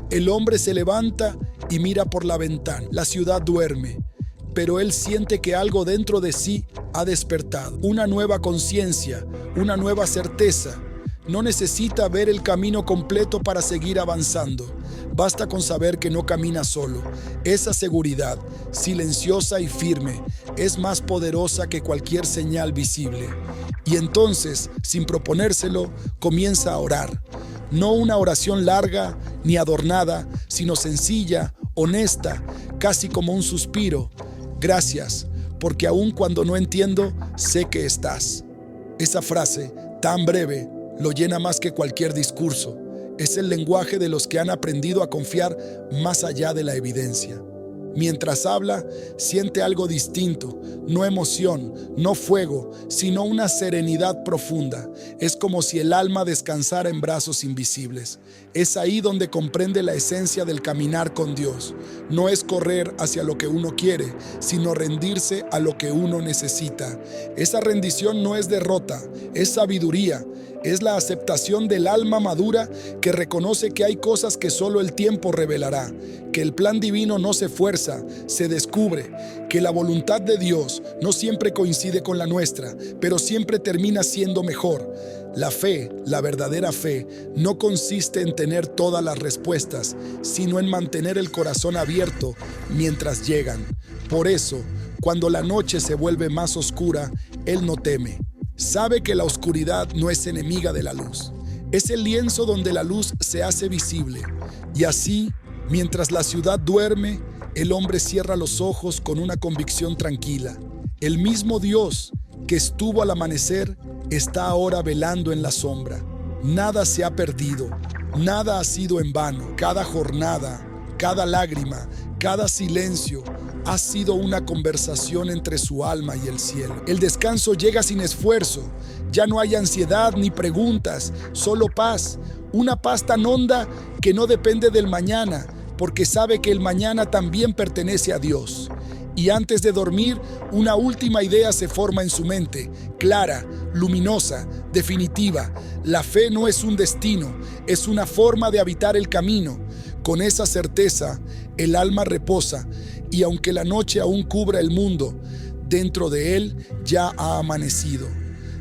A: El hombre se levanta y mira por la ventana. La ciudad duerme, pero él siente que algo dentro de sí ha despertado. Una nueva conciencia, una nueva certeza. No necesita ver el camino completo para seguir avanzando. Basta con saber que no camina solo. Esa seguridad, silenciosa y firme, es más poderosa que cualquier señal visible. Y entonces, sin proponérselo, comienza a orar. No una oración larga ni adornada, sino sencilla, honesta, casi como un suspiro. Gracias, porque aun cuando no entiendo, sé que estás. Esa frase, tan breve, lo llena más que cualquier discurso. Es el lenguaje de los que han aprendido a confiar más allá de la evidencia. Mientras habla, siente algo distinto, no emoción, no fuego, sino una serenidad profunda. Es como si el alma descansara en brazos invisibles. Es ahí donde comprende la esencia del caminar con Dios. No es correr hacia lo que uno quiere, sino rendirse a lo que uno necesita. Esa rendición no es derrota, es sabiduría. Es la aceptación del alma madura que reconoce que hay cosas que solo el tiempo revelará, que el plan divino no se fuerza, se descubre, que la voluntad de Dios no siempre coincide con la nuestra, pero siempre termina siendo mejor. La fe, la verdadera fe, no consiste en tener todas las respuestas, sino en mantener el corazón abierto mientras llegan. Por eso, cuando la noche se vuelve más oscura, Él no teme. Sabe que la oscuridad no es enemiga de la luz. Es el lienzo donde la luz se hace visible. Y así, mientras la ciudad duerme, el hombre cierra los ojos con una convicción tranquila. El mismo Dios que estuvo al amanecer está ahora velando en la sombra. Nada se ha perdido, nada ha sido en vano. Cada jornada, cada lágrima, cada silencio ha sido una conversación entre su alma y el cielo. El descanso llega sin esfuerzo. Ya no hay ansiedad ni preguntas, solo paz. Una paz tan honda que no depende del mañana, porque sabe que el mañana también pertenece a Dios. Y antes de dormir, una última idea se forma en su mente, clara, luminosa, definitiva. La fe no es un destino, es una forma de habitar el camino. Con esa certeza, el alma reposa, y aunque la noche aún cubra el mundo, dentro de él ya ha amanecido.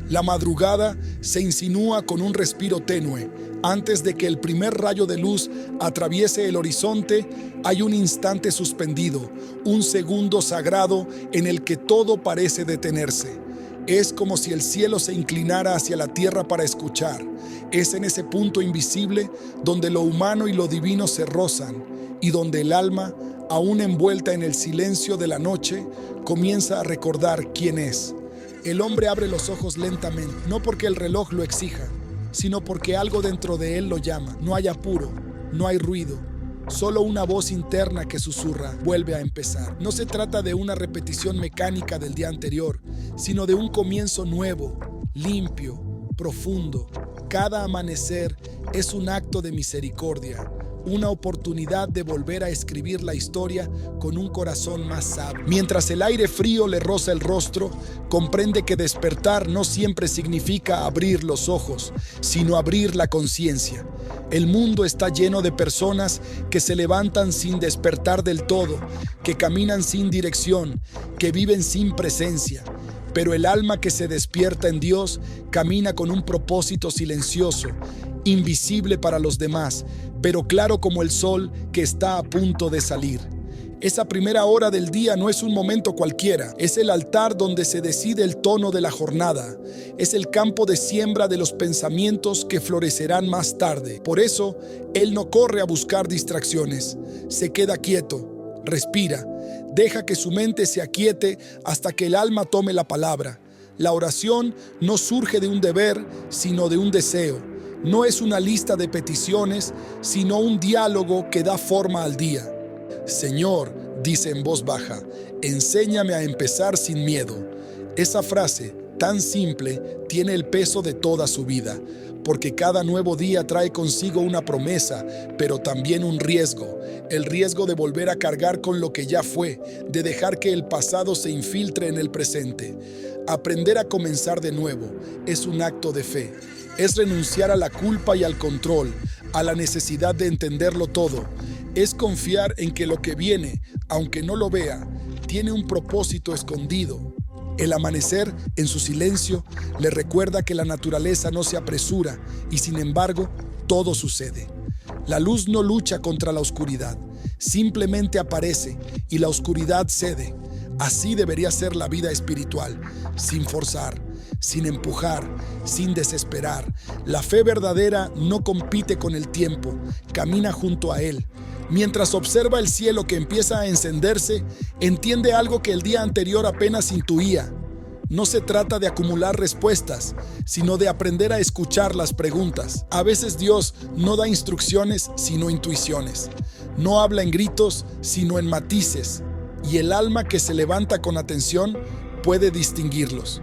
A: La madrugada se insinúa con un respiro tenue. Antes de que el primer rayo de luz atraviese el horizonte, hay un instante suspendido, un segundo sagrado en el que todo parece detenerse. Es como si el cielo se inclinara hacia la tierra para escuchar. Es en ese punto invisible donde lo humano y lo divino se rozan y donde el alma, aún envuelta en el silencio de la noche, comienza a recordar quién es. El hombre abre los ojos lentamente, no porque el reloj lo exija, sino porque algo dentro de él lo llama. No hay apuro, no hay ruido, solo una voz interna que susurra, vuelve a empezar. No se trata de una repetición mecánica del día anterior, sino de un comienzo nuevo, limpio, profundo. Cada amanecer es un acto de misericordia, una oportunidad de volver a escribir la historia con un corazón más sabio. Mientras el aire frío le roza el rostro, comprende que despertar no siempre significa abrir los ojos, sino abrir la conciencia. El mundo está lleno de personas que se levantan sin despertar del todo, que caminan sin dirección, que viven sin presencia. Pero el alma que se despierta en Dios camina con un propósito silencioso, invisible para los demás, pero claro como el sol que está a punto de salir. Esa primera hora del día no es un momento cualquiera, es el altar donde se decide el tono de la jornada, es el campo de siembra de los pensamientos que florecerán más tarde. Por eso, él no corre a buscar distracciones, se queda quieto, respira, deja que su mente se aquiete hasta que el alma tome la palabra. La oración no surge de un deber, sino de un deseo. No es una lista de peticiones, sino un diálogo que da forma al día. Señor, dice en voz baja, enséñame a empezar sin miedo. Esa frase, tan simple, tiene el peso de toda su vida, porque cada nuevo día trae consigo una promesa, pero también un riesgo. El riesgo de volver a cargar con lo que ya fue, de dejar que el pasado se infiltre en el presente. Aprender a comenzar de nuevo es un acto de fe. Es renunciar a la culpa y al control, a la necesidad de entenderlo todo. Es confiar en que lo que viene, aunque no lo vea, tiene un propósito escondido. El amanecer, en su silencio, le recuerda que la naturaleza no se apresura y, sin embargo, todo sucede. La luz no lucha contra la oscuridad, simplemente aparece y la oscuridad cede. Así debería ser la vida espiritual, sin forzar, sin empujar, sin desesperar. La fe verdadera no compite con el tiempo, camina junto a él. Mientras observa el cielo que empieza a encenderse, entiende algo que el día anterior apenas intuía. No se trata de acumular respuestas, sino de aprender a escuchar las preguntas. A veces Dios no da instrucciones, sino intuiciones. No habla en gritos, sino en matices, y el alma que se levanta con atención puede distinguirlos.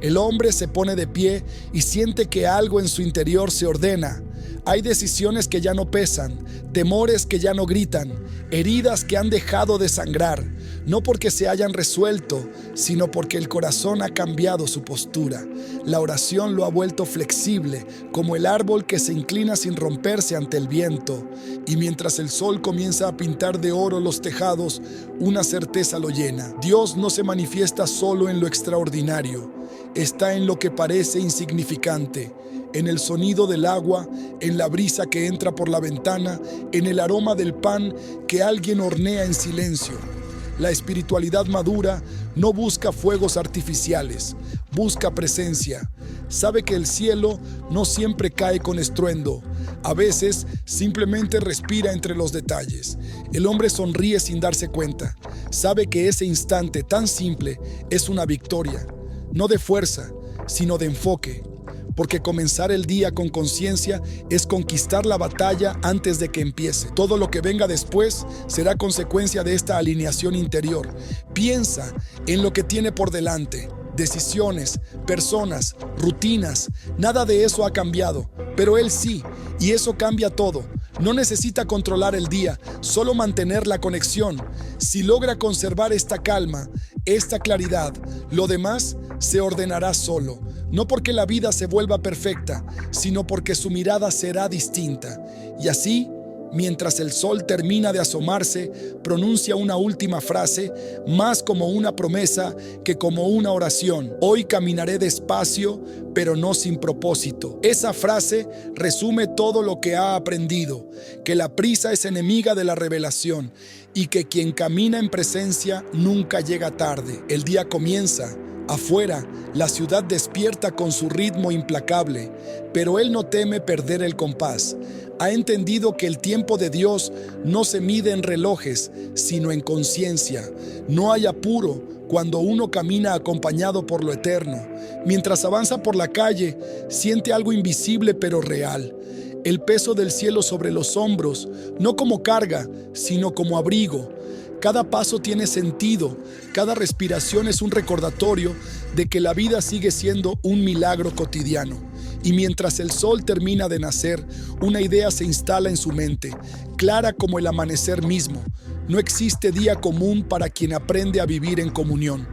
A: El hombre se pone de pie y siente que algo en su interior se ordena. Hay decisiones que ya no pesan, temores que ya no gritan, heridas que han dejado de sangrar, no porque se hayan resuelto, sino porque el corazón ha cambiado su postura. La oración lo ha vuelto flexible, como el árbol que se inclina sin romperse ante el viento. Y mientras el sol comienza a pintar de oro los tejados, una certeza lo llena. Dios no se manifiesta solo en lo extraordinario, está en lo que parece insignificante, en el sonido del agua, en la brisa que entra por la ventana, en el aroma del pan que alguien hornea en silencio. La espiritualidad madura no busca fuegos artificiales, busca presencia. Sabe que el cielo no siempre cae con estruendo, a veces simplemente respira entre los detalles. El hombre sonríe sin darse cuenta, sabe que ese instante tan simple es una victoria. No de fuerza, sino de enfoque, porque comenzar el día con conciencia es conquistar la batalla antes de que empiece. Todo lo que venga después será consecuencia de esta alineación interior. Piensa en lo que tiene por delante. Decisiones, personas, rutinas, nada de eso ha cambiado, pero él sí, y eso cambia todo. No necesita controlar el día, solo mantener la conexión. Si logra conservar esta calma, esta claridad, lo demás se ordenará solo. No porque la vida se vuelva perfecta, sino porque su mirada será distinta. Y así, mientras el sol termina de asomarse, pronuncia una última frase, más como una promesa que como una oración. Hoy caminaré despacio, pero no sin propósito. Esa frase resume todo lo que ha aprendido, que la prisa es enemiga de la revelación y que quien camina en presencia nunca llega tarde. El día comienza. Afuera, la ciudad despierta con su ritmo implacable, pero él no teme perder el compás. Ha entendido que el tiempo de Dios no se mide en relojes, sino en conciencia. No hay apuro cuando uno camina acompañado por lo eterno. Mientras avanza por la calle, siente algo invisible pero real. El peso del cielo sobre los hombros, no como carga, sino como abrigo. Cada paso tiene sentido, cada respiración es un recordatorio de que la vida sigue siendo un milagro cotidiano. Y mientras el sol termina de nacer, una idea se instala en su mente, clara como el amanecer mismo. No existe día común para quien aprende a vivir en comunión.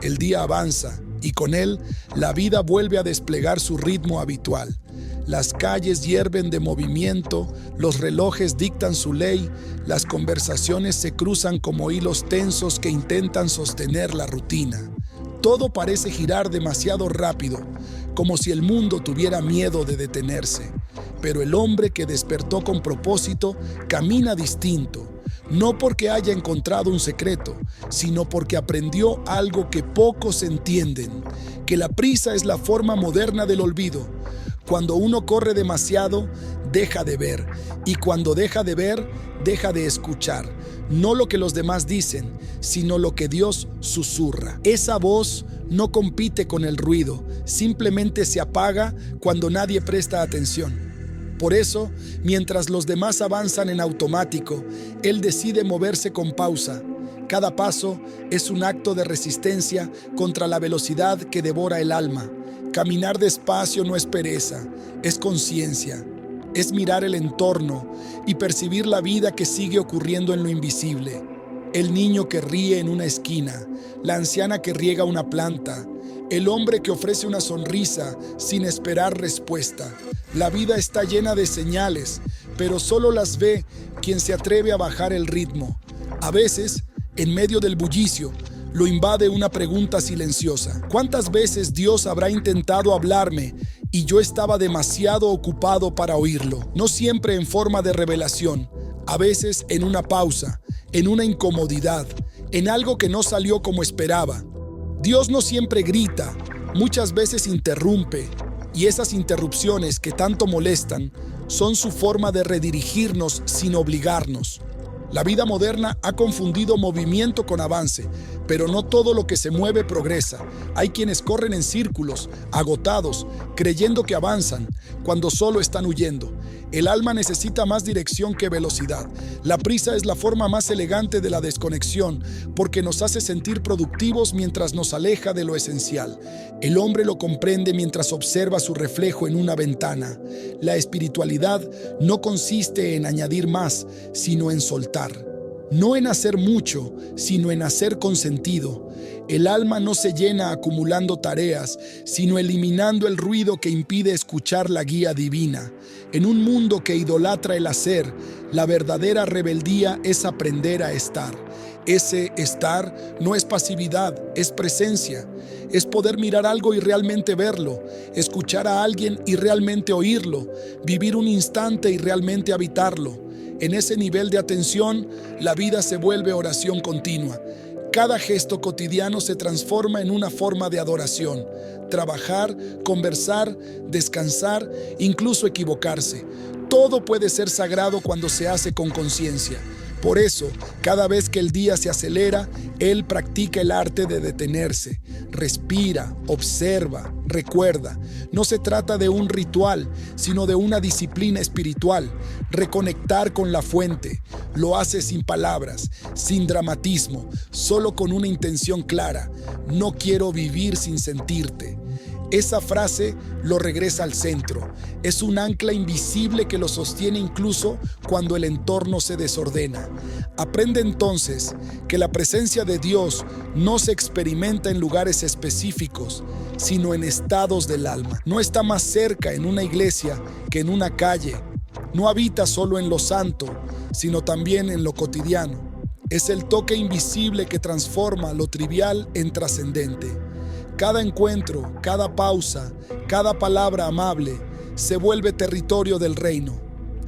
A: El día avanza y con él la vida vuelve a desplegar su ritmo habitual. Las calles hierven de movimiento, los relojes dictan su ley, las conversaciones se cruzan como hilos tensos que intentan sostener la rutina. Todo parece girar demasiado rápido, como si el mundo tuviera miedo de detenerse. Pero el hombre que despertó con propósito camina distinto, no porque haya encontrado un secreto, sino porque aprendió algo que pocos entienden, que la prisa es la forma moderna del olvido. Cuando uno corre demasiado, deja de ver, y cuando deja de ver, deja de escuchar. No lo que los demás dicen, sino lo que Dios susurra. Esa voz no compite con el ruido, simplemente se apaga cuando nadie presta atención. Por eso, mientras los demás avanzan en automático, él decide moverse con pausa. Cada paso es un acto de resistencia contra la velocidad que devora el alma. Caminar despacio no es pereza, es conciencia. Es mirar el entorno y percibir la vida que sigue ocurriendo en lo invisible. El niño que ríe en una esquina, la anciana que riega una planta, el hombre que ofrece una sonrisa sin esperar respuesta. La vida está llena de señales, pero solo las ve quien se atreve a bajar el ritmo. A veces, en medio del bullicio, lo invade una pregunta silenciosa. ¿Cuántas veces Dios habrá intentado hablarme y yo estaba demasiado ocupado para oírlo? No siempre en forma de revelación, a veces en una pausa, en una incomodidad, en algo que no salió como esperaba. Dios no siempre grita, muchas veces interrumpe, y esas interrupciones que tanto molestan son su forma de redirigirnos sin obligarnos. La vida moderna ha confundido movimiento con avance, pero no todo lo que se mueve progresa. Hay quienes corren en círculos, agotados, creyendo que avanzan, cuando solo están huyendo. El alma necesita más dirección que velocidad. La prisa es la forma más elegante de la desconexión, porque nos hace sentir productivos mientras nos aleja de lo esencial. El hombre lo comprende mientras observa su reflejo en una ventana. La espiritualidad no consiste en añadir más, sino en soltar. No en hacer mucho, sino en hacer con sentido. El alma no se llena acumulando tareas, sino eliminando el ruido que impide escuchar la guía divina. En un mundo que idolatra el hacer, la verdadera rebeldía es aprender a estar. Ese estar no es pasividad, es presencia. Es poder mirar algo y realmente verlo, escuchar a alguien y realmente oírlo, vivir un instante y realmente habitarlo. En ese nivel de atención, la vida se vuelve oración continua. Cada gesto cotidiano se transforma en una forma de adoración. Trabajar, conversar, descansar, incluso equivocarse. Todo puede ser sagrado cuando se hace con conciencia. Por eso, cada vez que el día se acelera, él practica el arte de detenerse. Respira, observa, recuerda. No se trata de un ritual, sino de una disciplina espiritual. Reconectar con la fuente. Lo hace sin palabras, sin dramatismo, solo con una intención clara. No quiero vivir sin sentirte. Esa frase lo regresa al centro. Es un ancla invisible que lo sostiene incluso cuando el entorno se desordena. Aprende entonces que la presencia de Dios no se experimenta en lugares específicos, sino en estados del alma. No está más cerca en una iglesia que en una calle. No habita solo en lo santo, sino también en lo cotidiano. Es el toque invisible que transforma lo trivial en trascendente. Cada encuentro, cada pausa, cada palabra amable se vuelve territorio del reino.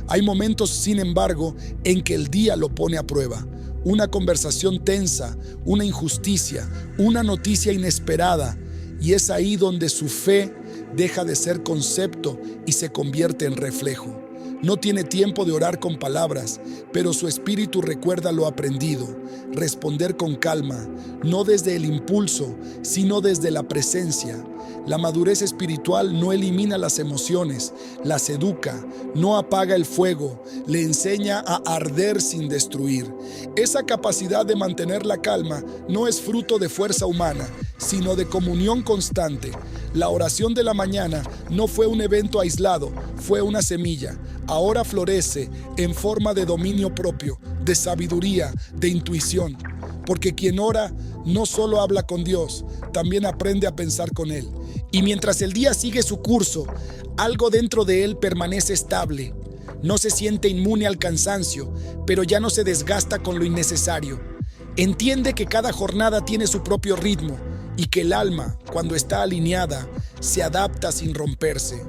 A: Hay momentos, sin embargo, en que el día lo pone a prueba. Una conversación tensa, una injusticia, una noticia inesperada, y es ahí donde su fe deja de ser concepto y se convierte en reflejo. No tiene tiempo de orar con palabras, pero su espíritu recuerda lo aprendido. Responder con calma, no desde el impulso, sino desde la presencia. La madurez espiritual no elimina las emociones, las educa, no apaga el fuego, le enseña a arder sin destruir. Esa capacidad de mantener la calma no es fruto de fuerza humana, sino de comunión constante. La oración de la mañana no fue un evento aislado, fue una semilla. Ahora florece en forma de dominio propio, de sabiduría, de intuición. Porque quien ora no solo habla con Dios, también aprende a pensar con Él. Y mientras el día sigue su curso, algo dentro de él permanece estable. No se siente inmune al cansancio, pero ya no se desgasta con lo innecesario. Entiende que cada jornada tiene su propio ritmo y que el alma, cuando está alineada, se adapta sin romperse.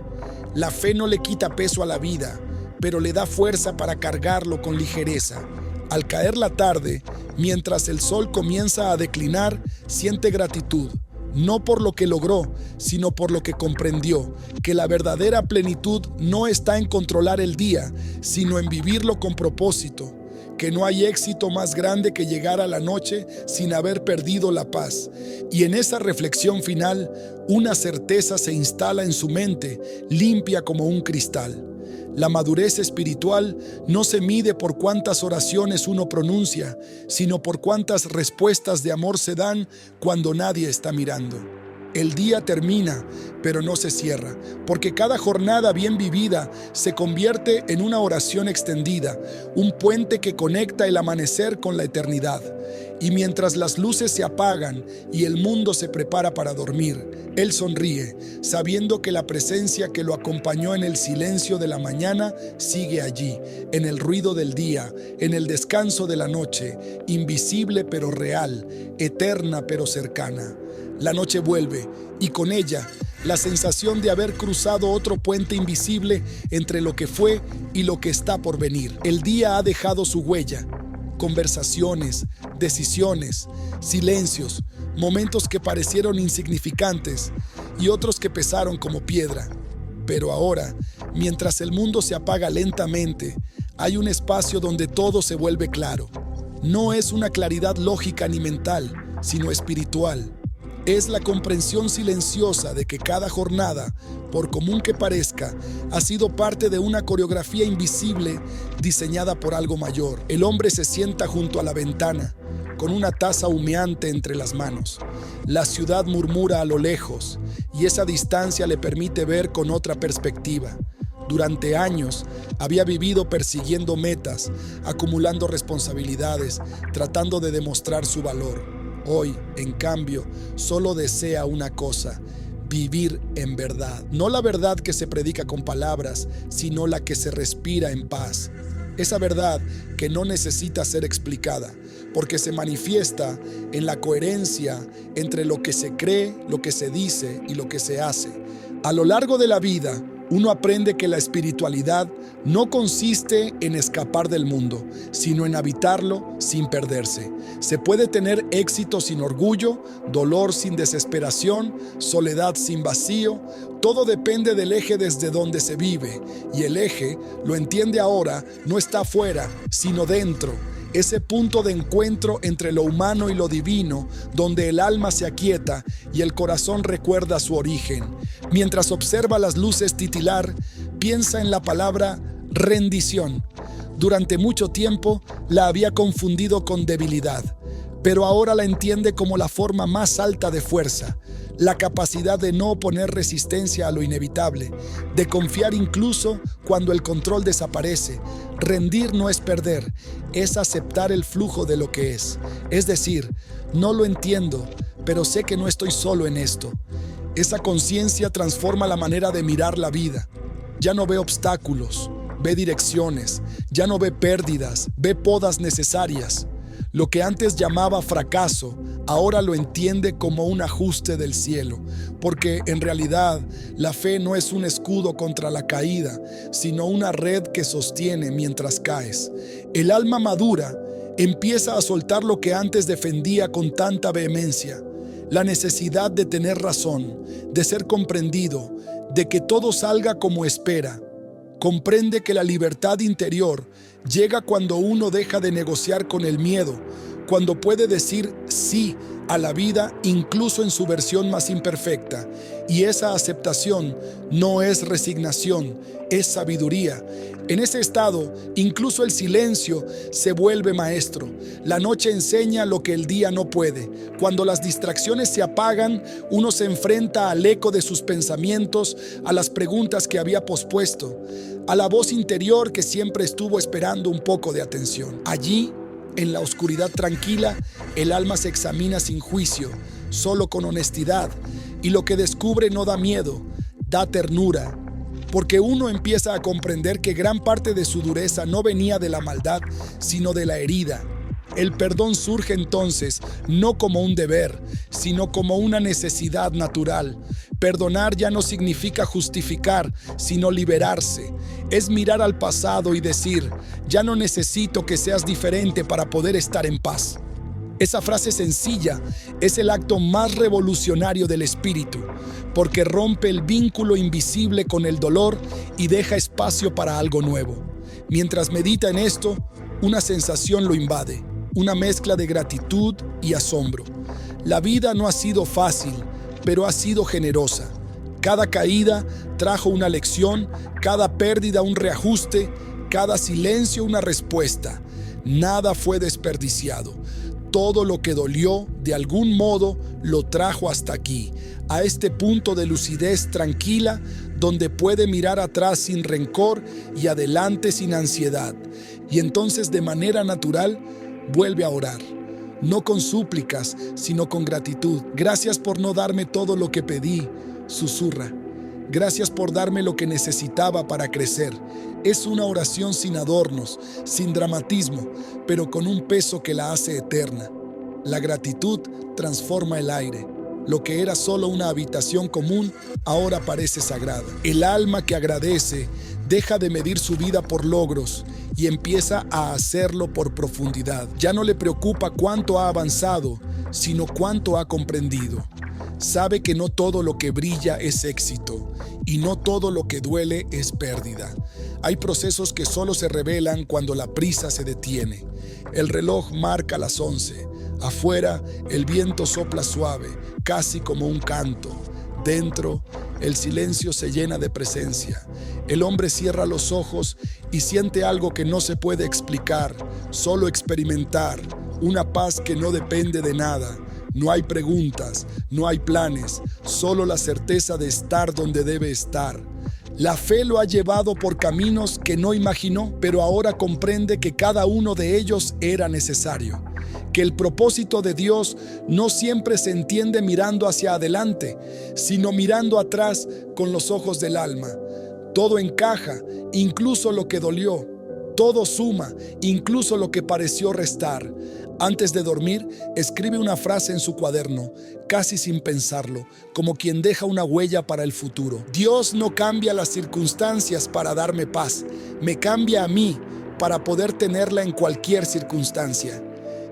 A: La fe no le quita peso a la vida, pero le da fuerza para cargarlo con ligereza. Al caer la tarde, mientras el sol comienza a declinar, siente gratitud, no por lo que logró, sino por lo que comprendió, que la verdadera plenitud no está en controlar el día, sino en vivirlo con propósito, que no hay éxito más grande que llegar a la noche sin haber perdido la paz. Y en esa reflexión final, una certeza se instala en su mente, limpia como un cristal. La madurez espiritual no se mide por cuántas oraciones uno pronuncia, sino por cuántas respuestas de amor se dan cuando nadie está mirando. El día termina, pero no se cierra, porque cada jornada bien vivida se convierte en una oración extendida, un puente que conecta el amanecer con la eternidad. Y mientras las luces se apagan y el mundo se prepara para dormir, él sonríe, sabiendo que la presencia que lo acompañó en el silencio de la mañana sigue allí, en el ruido del día, en el descanso de la noche, invisible pero real, eterna pero cercana. La noche vuelve, y con ella, la sensación de haber cruzado otro puente invisible entre lo que fue y lo que está por venir. El día ha dejado su huella. Conversaciones, decisiones, silencios, momentos que parecieron insignificantes y otros que pesaron como piedra. Pero ahora, mientras el mundo se apaga lentamente, hay un espacio donde todo se vuelve claro. No es una claridad lógica ni mental, sino espiritual. Es la comprensión silenciosa de que cada jornada, por común que parezca, ha sido parte de una coreografía invisible diseñada por algo mayor. El hombre se sienta junto a la ventana, con una taza humeante entre las manos. La ciudad murmura a lo lejos, y esa distancia le permite ver con otra perspectiva. Durante años había vivido persiguiendo metas, acumulando responsabilidades, tratando de demostrar su valor. Hoy, en cambio, solo desea una cosa: vivir en verdad. No la verdad que se predica con palabras, sino la que se respira en paz. Esa verdad que no necesita ser explicada, porque se manifiesta en la coherencia entre lo que se cree, lo que se dice y lo que se hace. A lo largo de la vida, uno aprende que la espiritualidad no consiste en escapar del mundo, sino en habitarlo sin perderse. Se puede tener éxito sin orgullo, dolor sin desesperación, soledad sin vacío. Todo depende del eje desde donde se vive, y el eje, lo entiende ahora, no está afuera, sino dentro. Ese punto de encuentro entre lo humano y lo divino, donde el alma se aquieta y el corazón recuerda su origen. Mientras observa las luces titilar, piensa en la palabra rendición. Durante mucho tiempo la había confundido con debilidad, pero ahora la entiende como la forma más alta de fuerza, la capacidad de no oponer resistencia a lo inevitable, de confiar incluso cuando el control desaparece. Rendir no es perder, es aceptar el flujo de lo que es. Es decir, no lo entiendo, pero sé que no estoy solo en esto. Esa conciencia transforma la manera de mirar la vida. Ya no ve obstáculos, ve direcciones, ya no ve pérdidas, ve podas necesarias. Lo que antes llamaba fracaso, ahora lo entiende como un ajuste del cielo, porque en realidad la fe no es un escudo contra la caída, sino una red que sostiene mientras caes. El alma madura empieza a soltar lo que antes defendía con tanta vehemencia: la necesidad de tener razón, de ser comprendido, de que todo salga como espera. Comprende que la libertad interior llega cuando uno deja de negociar con el miedo, cuando puede decir sí a la vida incluso en su versión más imperfecta. Y esa aceptación no es resignación, es sabiduría. En ese estado, incluso el silencio se vuelve maestro. La noche enseña lo que el día no puede. Cuando las distracciones se apagan, uno se enfrenta al eco de sus pensamientos, a las preguntas que había pospuesto, a la voz interior que siempre estuvo esperando un poco de atención. Allí, en la oscuridad tranquila, el alma se examina sin juicio, solo con honestidad, y lo que descubre no da miedo, da ternura, porque uno empieza a comprender que gran parte de su dureza no venía de la maldad, sino de la herida. El perdón surge entonces no como un deber, sino como una necesidad natural. Perdonar ya no significa justificar, sino liberarse. Es mirar al pasado y decir: ya no necesito que seas diferente para poder estar en paz. Esa frase sencilla es el acto más revolucionario del espíritu, porque rompe el vínculo invisible con el dolor y deja espacio para algo nuevo. Mientras medita en esto, una sensación lo invade, una mezcla de gratitud y asombro. La vida no ha sido fácil, pero ha sido generosa. Cada caída trajo una lección, cada pérdida un reajuste, cada silencio una respuesta. Nada fue desperdiciado. Todo lo que dolió, de algún modo, lo trajo hasta aquí, a este punto de lucidez tranquila, donde puede mirar atrás sin rencor y adelante sin ansiedad. Y entonces, de manera natural, vuelve a orar. No con súplicas, sino con gratitud. Gracias por no darme todo lo que pedí, susurra. Gracias por darme lo que necesitaba para crecer. Es una oración sin adornos, sin dramatismo, pero con un peso que la hace eterna. La gratitud transforma el aire. Lo que era solo una habitación común, ahora parece sagrada. El alma que agradece deja de medir su vida por logros y empieza a hacerlo por profundidad. Ya no le preocupa cuánto ha avanzado, sino cuánto ha comprendido. Sabe que no todo lo que brilla es éxito y no todo lo que duele es pérdida. Hay procesos que solo se revelan cuando la prisa se detiene. El reloj marca las 11. Afuera, el viento sopla suave, casi como un canto. Dentro, el silencio se llena de presencia. El hombre cierra los ojos y siente algo que no se puede explicar, solo experimentar, una paz que no depende de nada. No hay preguntas, no hay planes, solo la certeza de estar donde debe estar. La fe lo ha llevado por caminos que no imaginó, pero ahora comprende que cada uno de ellos era necesario. Que el propósito de Dios no siempre se entiende mirando hacia adelante, sino mirando atrás con los ojos del alma. Todo encaja, incluso lo que dolió. Todo suma, incluso lo que pareció restar. Antes de dormir, escribe una frase en su cuaderno, casi sin pensarlo, como quien deja una huella para el futuro. Dios no cambia las circunstancias para darme paz, me cambia a mí para poder tenerla en cualquier circunstancia.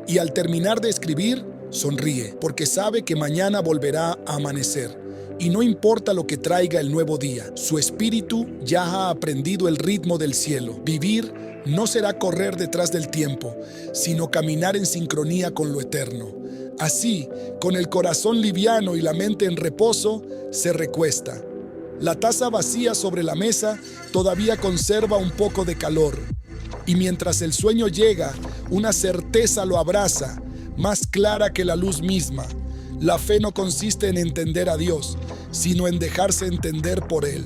A: Y al terminar de escribir, sonríe, porque sabe que mañana volverá a amanecer. Y no importa lo que traiga el nuevo día, su espíritu ya ha aprendido el ritmo del cielo. Vivir no será correr detrás del tiempo, sino caminar en sincronía con lo eterno. Así, con el corazón liviano y la mente en reposo, se recuesta. La taza vacía sobre la mesa todavía conserva un poco de calor. Y mientras el sueño llega, una certeza lo abraza, más clara que la luz misma. La fe no consiste en entender a Dios, sino en dejarse entender por Él.